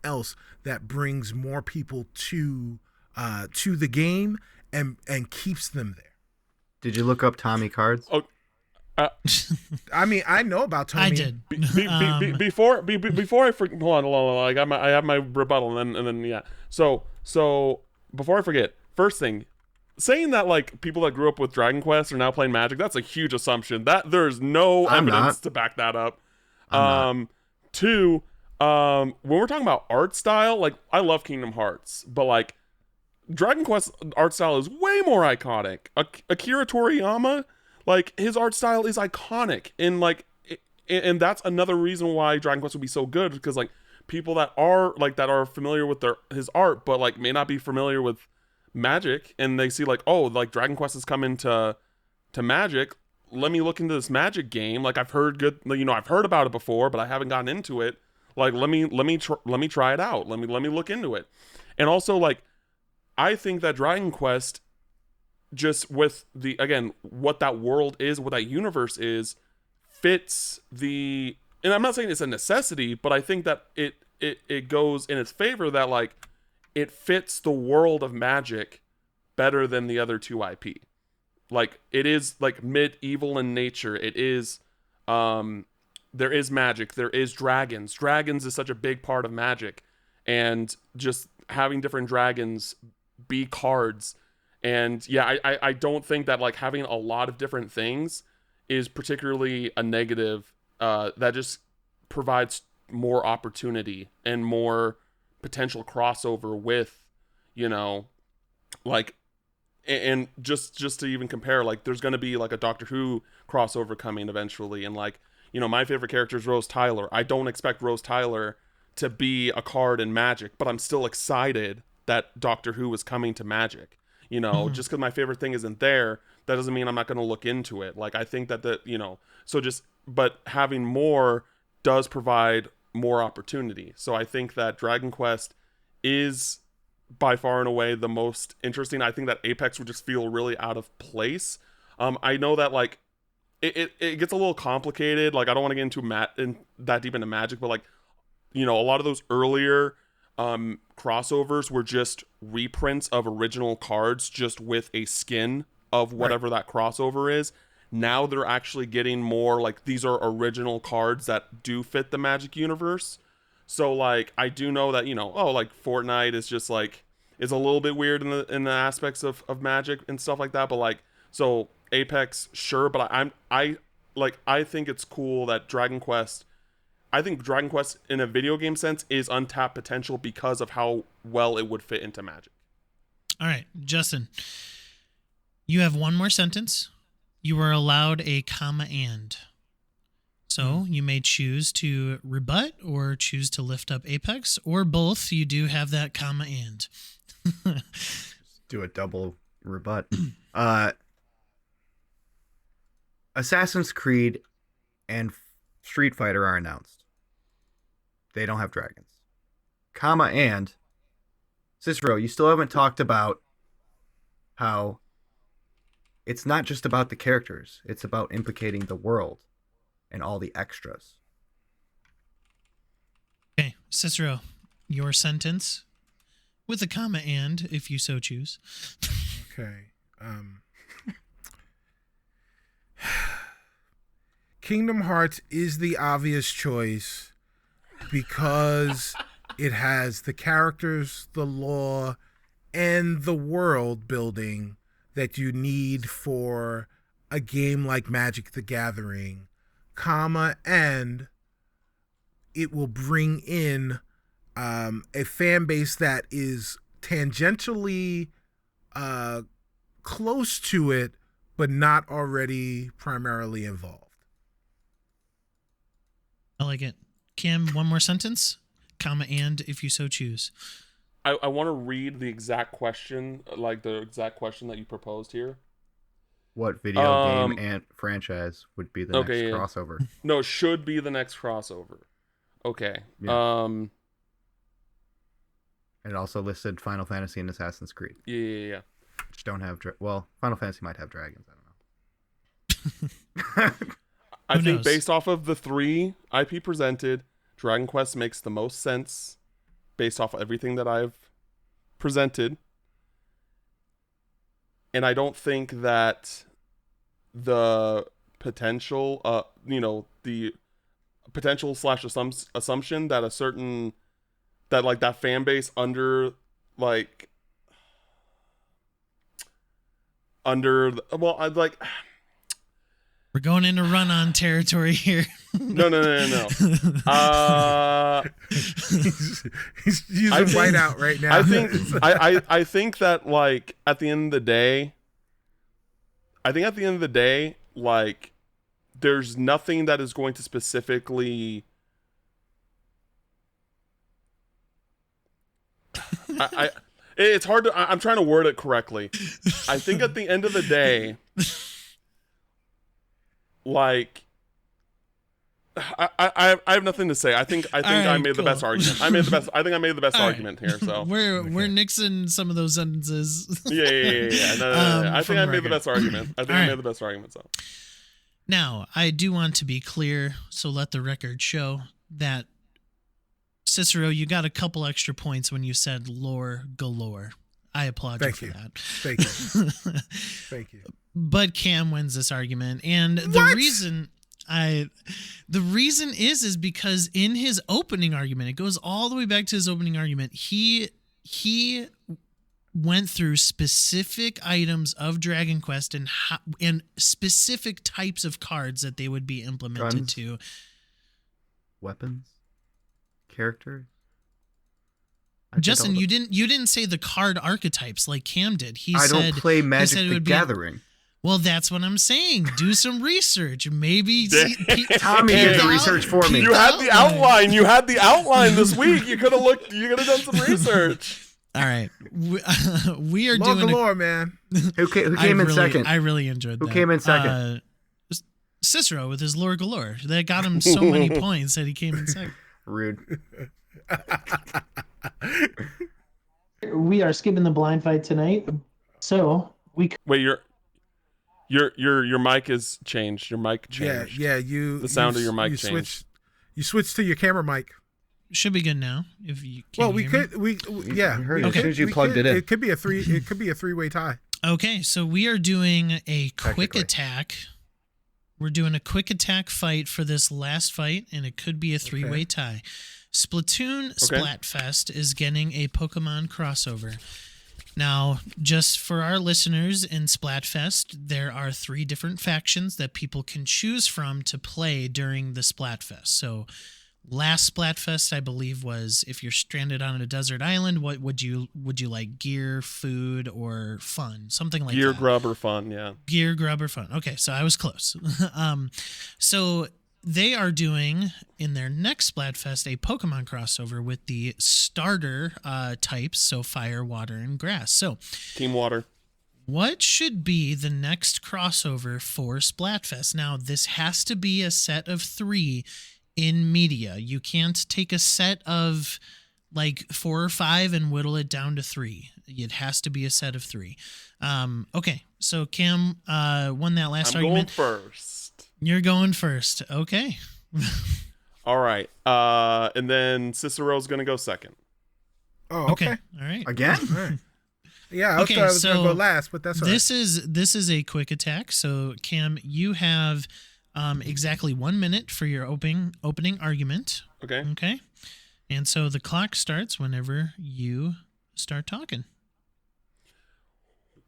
else that brings more people to the game and keeps them there. Did you look up Tommy cards? Oh, I mean, I know about Tommy. I did. Before I forget, hold on. I have my rebuttal, and then yeah. So before I forget, first thing, saying that like people that grew up with Dragon Quest are now playing Magic, that's a huge assumption. That there's no evidence to back that up. Two, when we're talking about art style, like I love Kingdom Hearts, but like Dragon Quest art style is way more iconic. Akira Toriyama, like his art style is iconic, and like, and that's another reason why Dragon Quest would be so good, because like people that are familiar with his art, but like may not be familiar with Magic, and they see like, oh, like Dragon Quest is coming to Magic. Let me look into this Magic game. Like I've heard I've heard about it before, but I haven't gotten into it. Like let me try it out. Let me look into it. And also like, I think that Dragon Quest, just with what that world is, what that universe is, fits the, and I'm not saying it's a necessity, but I think that it goes in its favor, that like it fits the world of Magic better than the other two IP. Like it is like medieval in nature. It is there is magic, there is dragons. Dragons is such a big part of Magic, and just having different dragons be cards. And yeah, I don't think that like having a lot of different things is particularly a negative. That just provides more opportunity and more potential crossover with, like, and just to even compare, like there's going to be like a Doctor Who crossover coming eventually, and like, my favorite character is Rose Tyler. I don't expect Rose Tyler to be a card in Magic, but I'm still excited that Doctor Who is coming to Magic. Just because my favorite thing isn't there, that doesn't mean I'm not going to look into it. Like I think that but having more does provide more opportunity. So I think that Dragon Quest is by far and away the most interesting. I think that Apex would just feel really out of place. I know that like it gets a little complicated. Like I don't want to get into that deep into Magic, but like, a lot of those earlier crossovers were just reprints of original cards, just with a skin of whatever that crossover is. Now they're actually getting more like, these are original cards that do fit the Magic universe. So like I do know that like Fortnite is just like, is a little bit weird in the aspects of Magic and stuff like that, but like, so Apex, sure, but I think it's cool that Dragon Quest, I think Dragon Quest in a video game sense is untapped potential because of how well it would fit into Magic. All right, Justin, you have one more sentence. You are allowed a comma and. So you may choose to rebut or choose to lift up Apex, or both. You do have that comma and. Do a double rebut. Assassin's Creed and Street Fighter are announced. They don't have dragons. Comma and Cicero, you still haven't talked about how it's not just about the characters. It's about implicating the world and all the extras. Okay, Cicero, your sentence with a comma and, if you so choose. Okay. Kingdom Hearts is the obvious choice because it has the characters, the lore, and the world building that you need for a game like Magic the Gathering, and it will bring in a fan base that is tangentially close to it, but not already primarily involved. I like it. Kim, one more sentence. Comma and, if you so choose. I want to read the exact question, like the exact question that you proposed here. What video game and franchise would be the next crossover? No, should be the next crossover. Okay. Yeah. It also listed Final Fantasy and Assassin's Creed. Yeah. Which don't have... well, Final Fantasy might have dragons. I don't know. I Who think knows? based off of the 3 IP presented, Dragon Quest makes the most sense based off of everything that I've presented. And I don't think that the potential, the potential / assumption that a certain, that fan base under, I'd like... We're going into run-on territory here. No. He's using whiteout right now. I think that, like, at the end of the day, like, there's nothing that is going to specifically... it's hard to... I'm trying to word it correctly. I think at the end of the day, like... I have nothing to say. I think right, I made the cool. best argument. I think I made the best All right. argument here. So we're nixing some of those sentences. Yeah. No. I think I made the best argument. I made the best argument. So now I do want to be clear, so let the record show that Cicero, you got a couple extra points when you said lore galore. I applaud you for that. Thank you. Thank you. But Cam wins this argument, and the reason is because in his opening argument, it goes all the way back to his opening argument. He went through specific items of Dragon Quest and specific types of cards that they would be implemented Guns. to. Weapons, characters. Justin, you didn't say the card archetypes like Cam did. I don't play Magic the Gathering. Well, that's what I'm saying. Do some research. Maybe Tommy did the research for me. You had the outline. You had the outline this week. You could have looked. You could have done some research. All right, we are Lore doing galore, man. Who came in second? I really enjoyed that. Who came in second? Cicero with his lore galore. That got him so many points that he came in second. Rude. We are skipping the blind fight tonight, so we. Wait, your mic is changed. Your mic changed. Yeah. The sound of your mic changed. You switched to your camera mic. Should be good now. If you can We hear could. me. Yeah. Heard it as soon as you plugged it in. It could be a three-way tie. Okay, so we are doing a quick Technically. attack. We're doing a quick attack fight for this last fight, and it could be a three-way tie. Splatoon Splatfest is getting a Pokemon crossover. Now, just for our listeners, in Splatfest, there are 3 different factions that people can choose from to play during the Splatfest. So, last Splatfest, I believe, was if you're stranded on a desert island, what would you like? Gear, food, or fun? Something like Gear that. grub or fun, yeah. Gear, grub, or fun. Okay, so I was close. So they are doing, in their next Splatfest, a Pokemon crossover with the starter types, so fire, water, and grass. So Team Water. what should be the next crossover for Splatfest? Now, this has to be a set of 3 in media. You can't take a set of like 4 or 5 and whittle it down to 3. It has to be a set of 3. Okay, so Cam won that last argument. I'm going first. You're going first. Okay. All right. And then Cicero's going to go second. Oh, okay. All right. Again? All right. Yeah, I was going to go last, but that's all right. This is a quick attack. So Cam, you have exactly 1 minute for your opening argument. Okay. Okay. And so the clock starts whenever you start talking.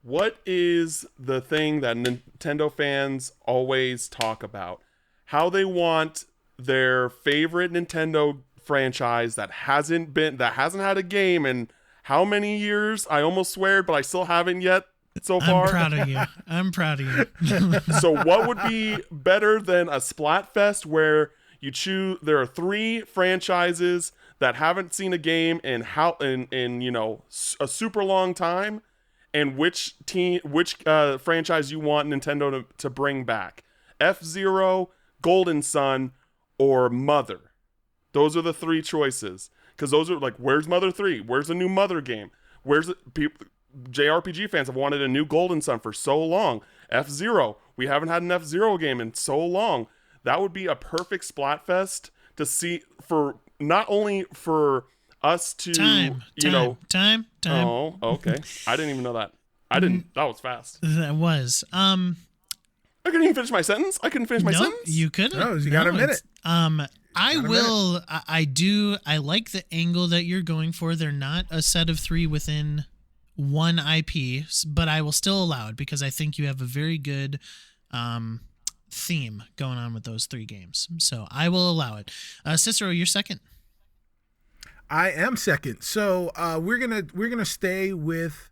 What is the thing that Nintendo fans always talk about? How they want their favorite Nintendo franchise that hasn't had a game in how many years? I almost swear, but I still haven't yet so far. I'm proud of you. So what would be better than a Splatfest where you choose? There are 3 franchises that haven't seen a game in a super long time, and which franchise you want Nintendo to bring back? F-Zero, Golden Sun, or Mother? Those are the three choices. Because those are like, where's Mother 3? Where's a new Mother game? Where's it? JRPG fans have wanted a new Golden Sun for so long. F-Zero. We haven't had an F-Zero game in so long. That would be a perfect Splatfest to see, for not only for us to, Time. Oh, okay. I didn't even know that. That was fast. That was. I couldn't even finish my sentence. I couldn't finish my no, sentence. you couldn't. No, you got a minute. I like the angle that you're going for. They're not a set of three within one IP, but I will still allow it because I think you have a very good theme going on with those three games. So I will allow it. Cicero, you're second. I am second. So we're gonna stay with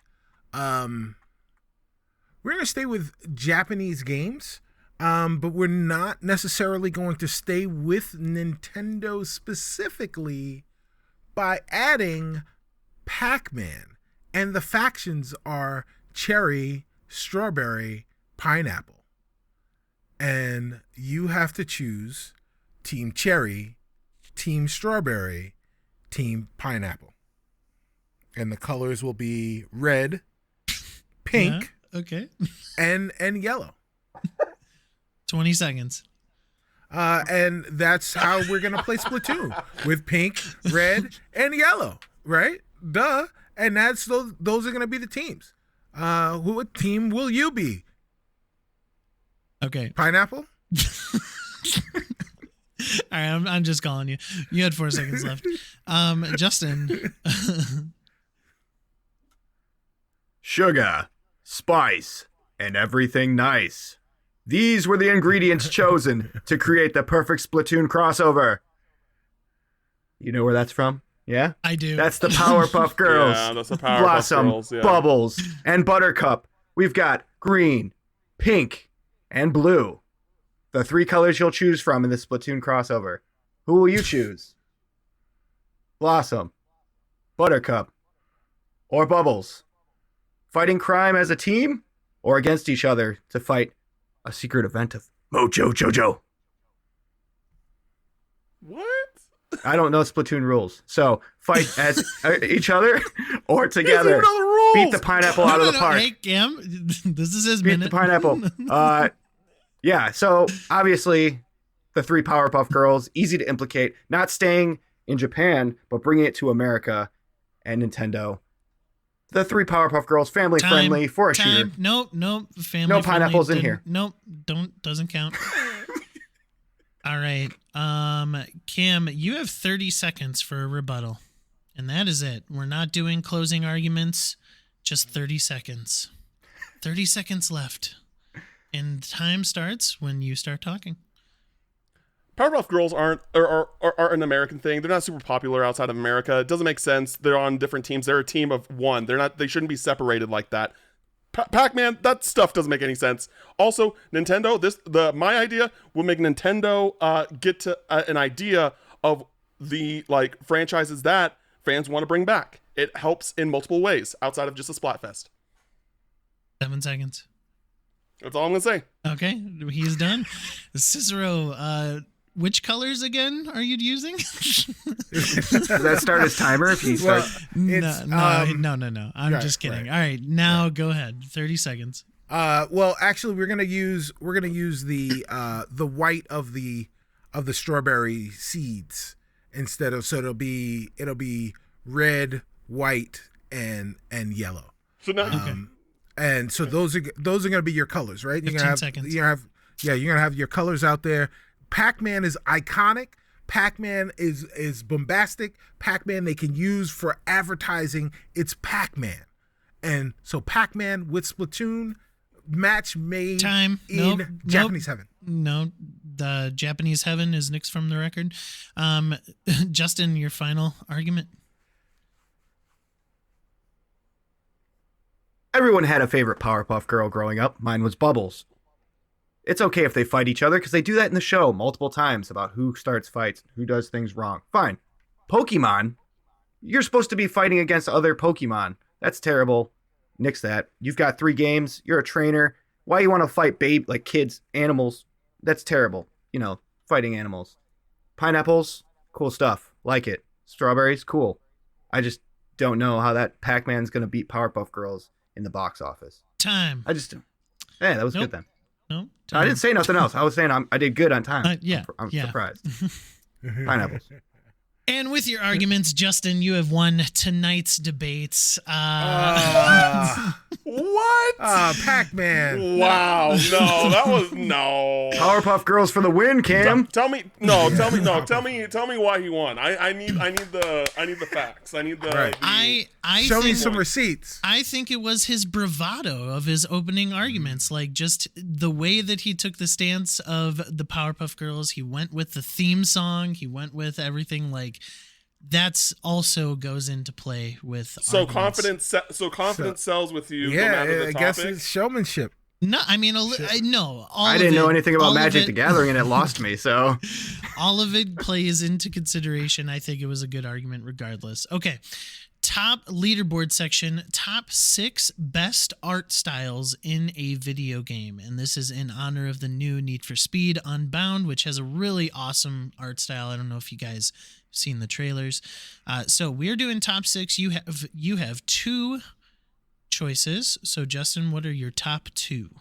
Japanese games. But we're not necessarily going to stay with Nintendo specifically by adding Pac-Man. And the factions are cherry, strawberry, pineapple. And you have to choose Team Cherry, Team Strawberry, Team Pineapple. And the colors will be red, pink, okay, and yellow. 20 seconds. And that's how we're going to play Splatoon, with pink, red, and yellow, right? Duh. And those are going to be the teams. What team will you be? Okay. Pineapple? All right, I'm just calling you. You had 4 seconds left. Justin. Sugar, spice, and everything nice. These were the ingredients chosen to create the perfect Splatoon crossover. You know where that's from? Yeah? I do. That's the Powerpuff Girls. Yeah, that's the Powerpuff Blossom, Girls. Yeah. Bubbles, and Buttercup. We've got green, pink, and blue. The 3 colors you'll choose from in the Splatoon crossover. Who will you choose? Blossom, Buttercup, or Bubbles? Fighting crime as a team or against each other to fight a secret event of Mojo Jojo? What? I don't know Splatoon rules. So fight as each other or together. He doesn't even know the rules. Beat the pineapple out of the park. Hey, Cam, this is his Beat minute. the pineapple. Yeah, so obviously the 3 Powerpuff Girls, easy to implicate, not staying in Japan, but bringing it to America and Nintendo. The 3 Powerpuff Girls, family friendly for a shooter. Nope. Family No pineapples in friendly. here. Nope. Doesn't count. All right. Cam, you have 30 seconds for a rebuttal. And that is it. We're not doing closing arguments. Just 30 seconds. 30 seconds left. And time starts when you start talking. Powerpuff Girls aren't an American thing. They're not super popular outside of America. It doesn't make sense. They're on different teams. They're a team of one. They shouldn't be separated like that. Pac-Man, that stuff doesn't make any sense. Also, Nintendo, my idea would make Nintendo get to an idea of the franchises that fans want to bring back. It helps in multiple ways outside of just a Splatfest. 7 seconds. That's all I'm gonna say. Okay, he's done. Cicero, which colors again are you using? Does that start his timer if you start? No. I'm just kidding. Right. All right, now go ahead. 30 seconds. Well, actually, we're gonna use the white of the strawberry seeds instead of, so it'll be red, white, and yellow. So now, And so those are gonna be your colors, right? 15 seconds. You're gonna have your colors out there. Pac-Man is iconic. Pac-Man is bombastic. Pac-Man they can use for advertising. It's Pac-Man, and so Pac-Man with Splatoon match made in Japanese heaven. No, the Japanese heaven is nixed from the record. Justin, your final argument. Everyone had a favorite Powerpuff Girl growing up. Mine was Bubbles. It's okay if they fight each other because they do that in the show multiple times about who starts fights, who does things wrong. Fine. Pokemon, you're supposed to be fighting against other Pokemon. That's terrible. Nix that. You've got 3 games. You're a trainer. Why you want to fight kids, animals? That's terrible. Fighting animals. Pineapples, cool stuff. Like it. Strawberries, cool. I just don't know how that Pac-Man's gonna beat Powerpuff Girls in the box office. Time. Hey, that was Nope. good then. No. I didn't say nothing else. I was saying I did good on time. Yeah. I'm yeah. surprised. Pineapples. And with your arguments, Justin, you have won tonight's debates. What? Pac-Man. Wow. No, that was no. Powerpuff Girls for the win, Cam. Tell me why he won. I need the facts. I need the. Right. I Show me think, some receipts. I think it was his bravado of his opening arguments, like just the way that he took the stance of the Powerpuff Girls. He went with the theme song. He went with everything. Like that's also goes into play with. Confidence sells with you. Yeah, no matter the I topic. guess it's showmanship. No, I mean, no. I didn't know anything about Magic the Gathering, and it lost me. So all of it plays into consideration. I think it was a good argument, regardless. Okay. Top leaderboard section, top 6 best art styles in a video game. And this is in honor of the new Need for Speed Unbound, which has a really awesome art style. I don't know if you guys have seen the trailers. So we're doing top 6. You have 2 choices. So Justin, what are your top 2?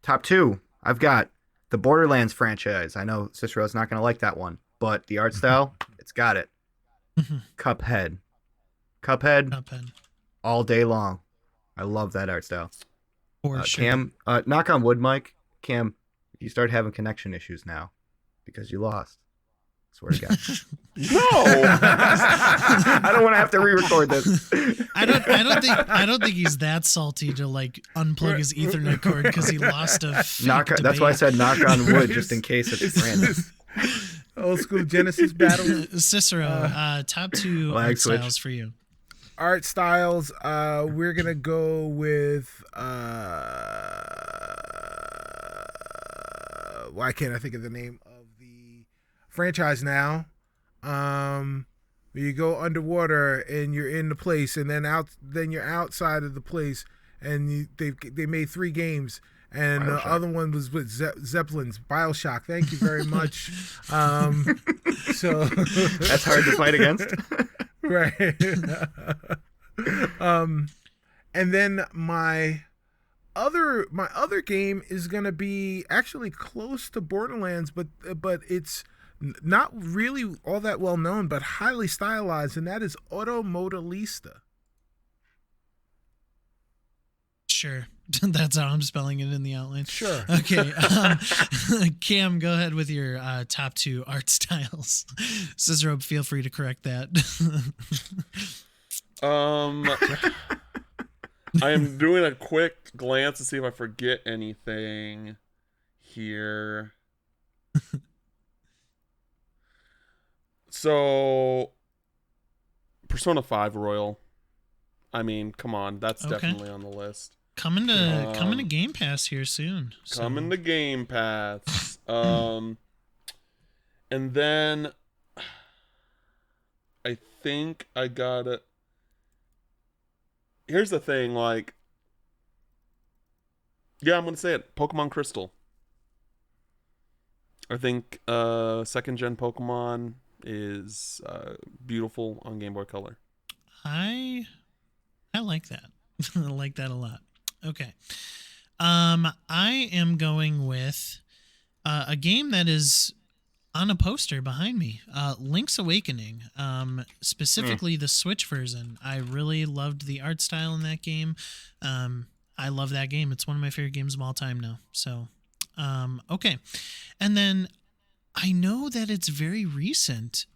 top 2, I've got the Borderlands franchise. I know Cicero's not going to like that one, but the art style, it's got it. Cuphead, all day long. I love that art style. For sure. Cam, knock on wood, Mike. Cam, you start having connection issues now because you lost. Swear to God. No. I don't want to have to re-record this. I don't think he's that salty to like unplug his Ethernet cord because he lost a fake That's why I said knock on wood, just in case it's random. Old school Genesis battle. Cicero, top 2 art styles for you. Art styles, we're gonna go with why can't I think of the name of the franchise now? You go underwater and you're in the place, and then you're outside of the place, and they made 3 games. And the other one was with Zeppelin's BioShock. Thank you very much. So that's hard to fight against. Right. And then my other game is gonna be actually close to Borderlands, but it's not really all that well known, but highly stylized, and that is Automodalista. Sure. That's how I'm spelling it in the outline. Sure. Okay. Cam, go ahead with your top 2 art styles. Cicero, feel free to correct that. I am doing a quick glance to see if I forget anything here. So, Persona 5 Royal. I mean, come on, that's definitely on the list. Coming to Game Pass here soon. Coming to Game Pass. And then I think I got it. Here's the thing, like, yeah, I'm gonna say it. Pokemon Crystal. I think 2nd gen Pokemon is beautiful on Game Boy Color. I like that. I like that a lot. Okay. I am going with a game that is on a poster behind me. Link's Awakening. Specifically the Switch version. I really loved the art style in that game. I love that game. It's one of my favorite games of all time now. So, okay. And then I know that it's very recent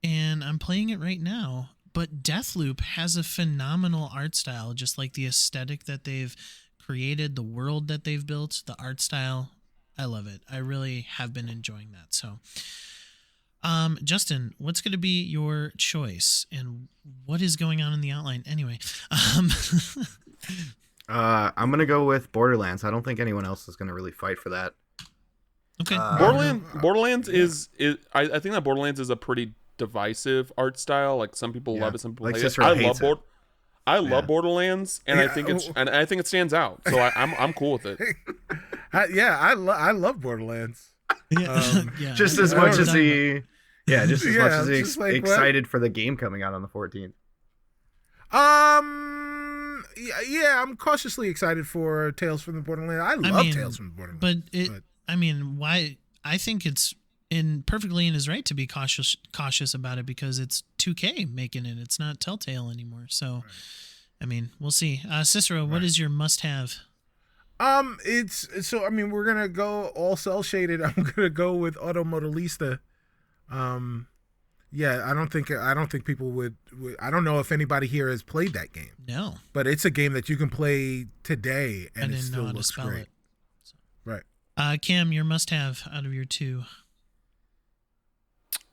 and I'm playing it right now, but Deathloop has a phenomenal art style, just like the aesthetic that they've created, the world that they've built, the art style. I love it. I really have been enjoying that. So, Justin, what's going to be your choice and what is going on in the outline anyway? I'm going to go with Borderlands. I don't think anyone else is going to really fight for that. Okay. Borderlands is I think that Borderlands is a pretty divisive art style. Like some people love it, some people hate it. I love Borderlands, and I think it stands out. So I'm cool with it. I love Borderlands. Yeah. Just as much as the Yeah, just as much as just like, excited for the game coming out on the 14th. Yeah, I'm cautiously excited for Tales from the Borderlands. I love Tales from the Borderlands. But I mean, why? I think it's perfectly in his right to be cautious about it because it's 2K making it. It's not Telltale anymore. So, right. I mean, we'll see. Cicero, what is your must-have? I mean, we're gonna go all cell shaded. I'm gonna go with Automodelista. Yeah, I don't think people would. I don't know if anybody here has played that game. No, but it's a game that you can play today and it still looks great. It, so. Right. Cam, your must-have out of your two.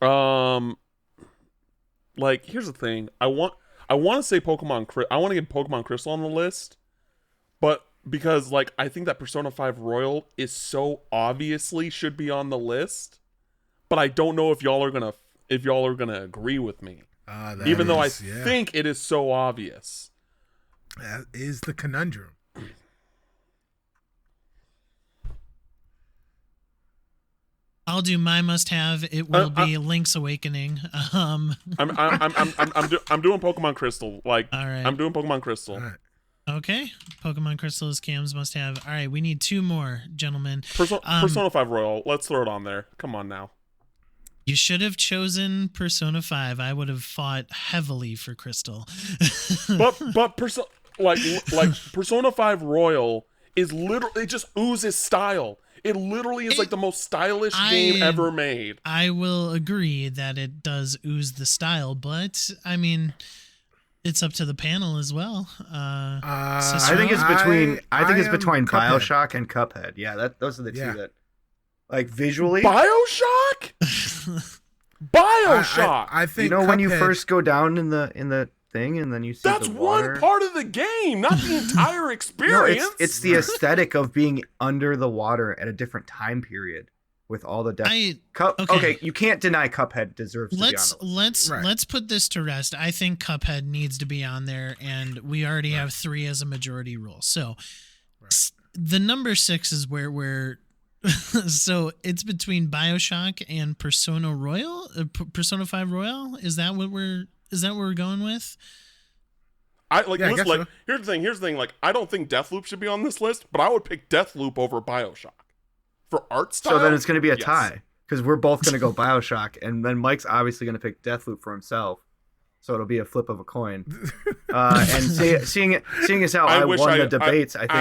Like, here's the thing. I want to say Pokemon. I want to get Pokemon Crystal on the list, but because like I think that Persona 5 Royal is so obviously should be on the list, but I don't know if y'all are gonna agree with me. Even though I think it is so obvious. That is the conundrum. I'll do my must-have. It will be Link's Awakening. I'm doing Pokemon Crystal. Like, all right. I'm doing Pokemon Crystal. Right. Okay, Pokemon Crystal is Cam's must-have. All right, we need two more, gentlemen. Persona 5 Royal. Let's throw it on there. Come on now. You should have chosen Persona 5. I would have fought heavily for Crystal. but Persona 5 Royal is literally, it just oozes style. It literally is like the most stylish game ever made. I will agree that it does ooze the style, but I mean, it's up to the panel as well. I think it's between BioShock and Cuphead. Yeah, those are the two that, like, visually. BioShock. BioShock. I think when you first go down in the thing and then you see that's the water. one part of the game, not the entire experience. No, it's the aesthetic of being under the water at a different time period with all the depth. Okay, you can't deny Cuphead deserves to be on the list. Let's put this to rest. I think Cuphead needs to be on there, and we already have 3 as a majority rule. So the number 6 is where we're so it's between BioShock and Persona Royal, Persona 5 Royal. Is that what we're going with? Here's the thing. Like, I don't think Deathloop should be on this list, but I would pick Deathloop over BioShock for art style. So then it's going to be a tie because we're both going to go BioShock, and then Mike's obviously going to pick Deathloop for himself. So it'll be a flip of a coin. And seeing as how I won the debates, I think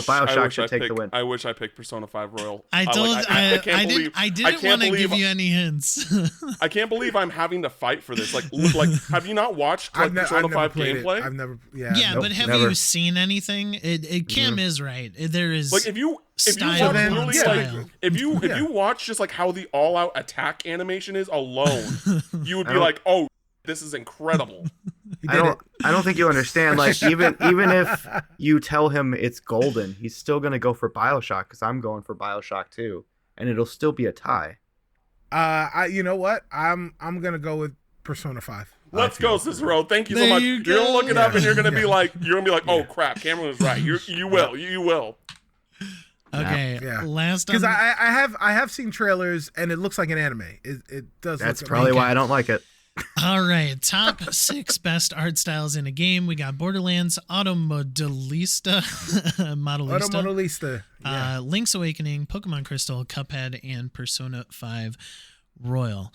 BioShock should take the win. I wish I picked Persona 5 Royal. I didn't want to give you any hints. I can't believe I'm having to fight for this. Like, have you not watched Persona 5 gameplay? I've never. But have you seen anything? Cam is right. There is like if you watch just like how the all-out attack animation is alone, you would be like, oh. This is incredible. I don't think you understand. Like even if you tell him it's golden, he's still gonna go for BioShock because I'm going for BioShock too, and it'll still be a tie. You know what? I'm gonna go with Persona 5. Let's go, Cicero. Thank you so much. You're gonna look it up and you're gonna be like, oh crap, Cameron was right. You will. Okay. Yeah. Last because I have seen trailers and it looks like an anime. It does. That's probably why I don't like it. All right, top 6 best art styles in a game. We got Borderlands, Automodelista, Link's Awakening, Pokemon Crystal, Cuphead, and Persona 5 Royal.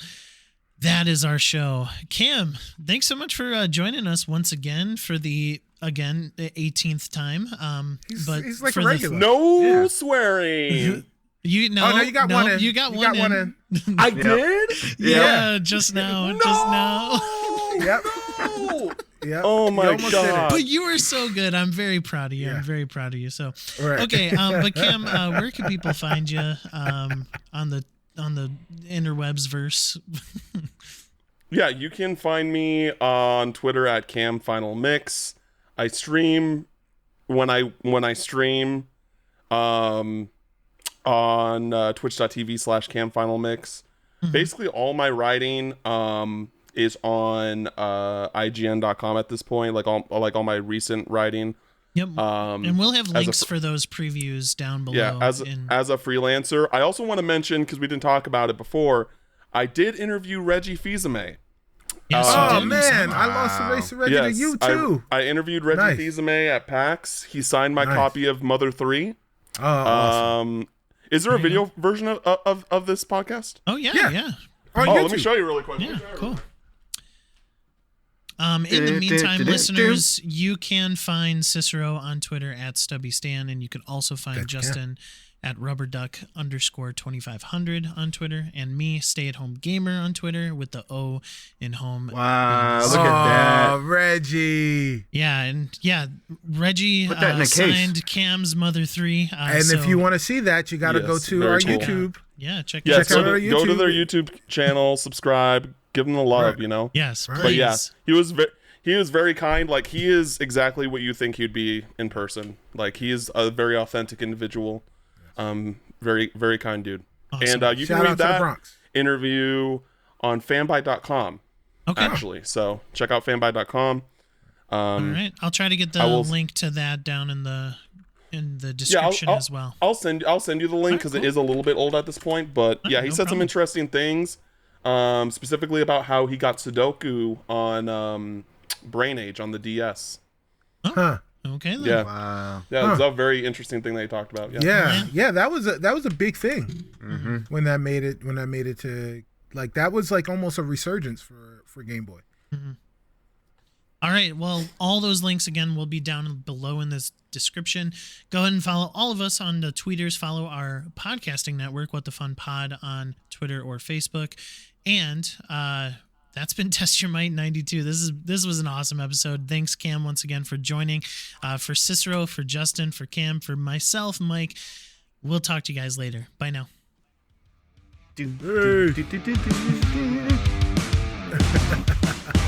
That is our show. Cam, thanks so much for joining us once again for the 18th time. He's like a regular. No swearing. You got one in. You got one in. I did? Yeah, just now. Yep. No. Yep. Oh my god. But you were so good. I'm very proud of you. I'm very proud of you. So okay, but Cam, where can people find you on the interwebs verse? Yeah, you can find me on Twitter at CamFinalMix. I stream when I stream on twitch.tv/camfinalmix. Basically all my writing is on IGN.com at this point, like all my recent writing. Yep. And we'll have links for those previews down below. Yeah, as a freelancer. I also want to mention, because we didn't talk about it before, I did interview Reggie Fils-Aimé. Yes, you Oh did. man, I lost the race to Reggie to you too. I interviewed Reggie Nice. Fils-Aimé at PAX. He signed my Nice. copy of Mother 3. Oh, awesome. Is there a video version of this podcast? Oh yeah, Yeah. yeah. On Let me YouTube. show you really quick. Yeah, cool. In the meantime, listeners, you can find Cicero on Twitter at StubbyStan, and you can also find Gotcha. Justin at rubberduck_2500 on Twitter, and me, Stay at Home Gamer, on Twitter with the O in home. Wow, being look at that. Oh, Reggie. Yeah, and Reggie Put that in a case. signed Cam's Mother 3. And if you want to see that, you got to go Yes, to very our cool. YouTube. check Yeah, out. Check out go our to, go to YouTube. their YouTube channel, subscribe, give them the love, Right. you know? Yes, Right. please. But yeah, he was very kind. Like, he is exactly what you think he'd be in person. Like, he is a very authentic individual. Very, very kind dude. Awesome. And you can Shout out read to the that Bronx. interview on fanbyte.com, Okay. actually. So check out fanbyte.com. All right. I'll try to get the I will- link to that down in the description as well. I'll send you the link because Alright, it is a little bit old at this point. But yeah, he no said some problem. interesting things, specifically about how he got Sudoku on Brain Age on the DS. Huh. Okay then. Yeah, Wow. yeah, it's a very interesting thing they talked about. Yeah, Yeah. That was a big thing Mm-hmm. when that made it to, like, that was like almost a resurgence for Game Boy. All right. Well, all those links again will be down below in this description. Go ahead and follow all of us on the tweeters. Follow our podcasting network, What the Fun Pod, on Twitter or Facebook. And that's been Test Your Might 92. This was an awesome episode. Thanks, Cam, once again for joining. For Cicero, for Justin, for Cam, for myself, Mike. We'll talk to you guys later. Bye now. Hey.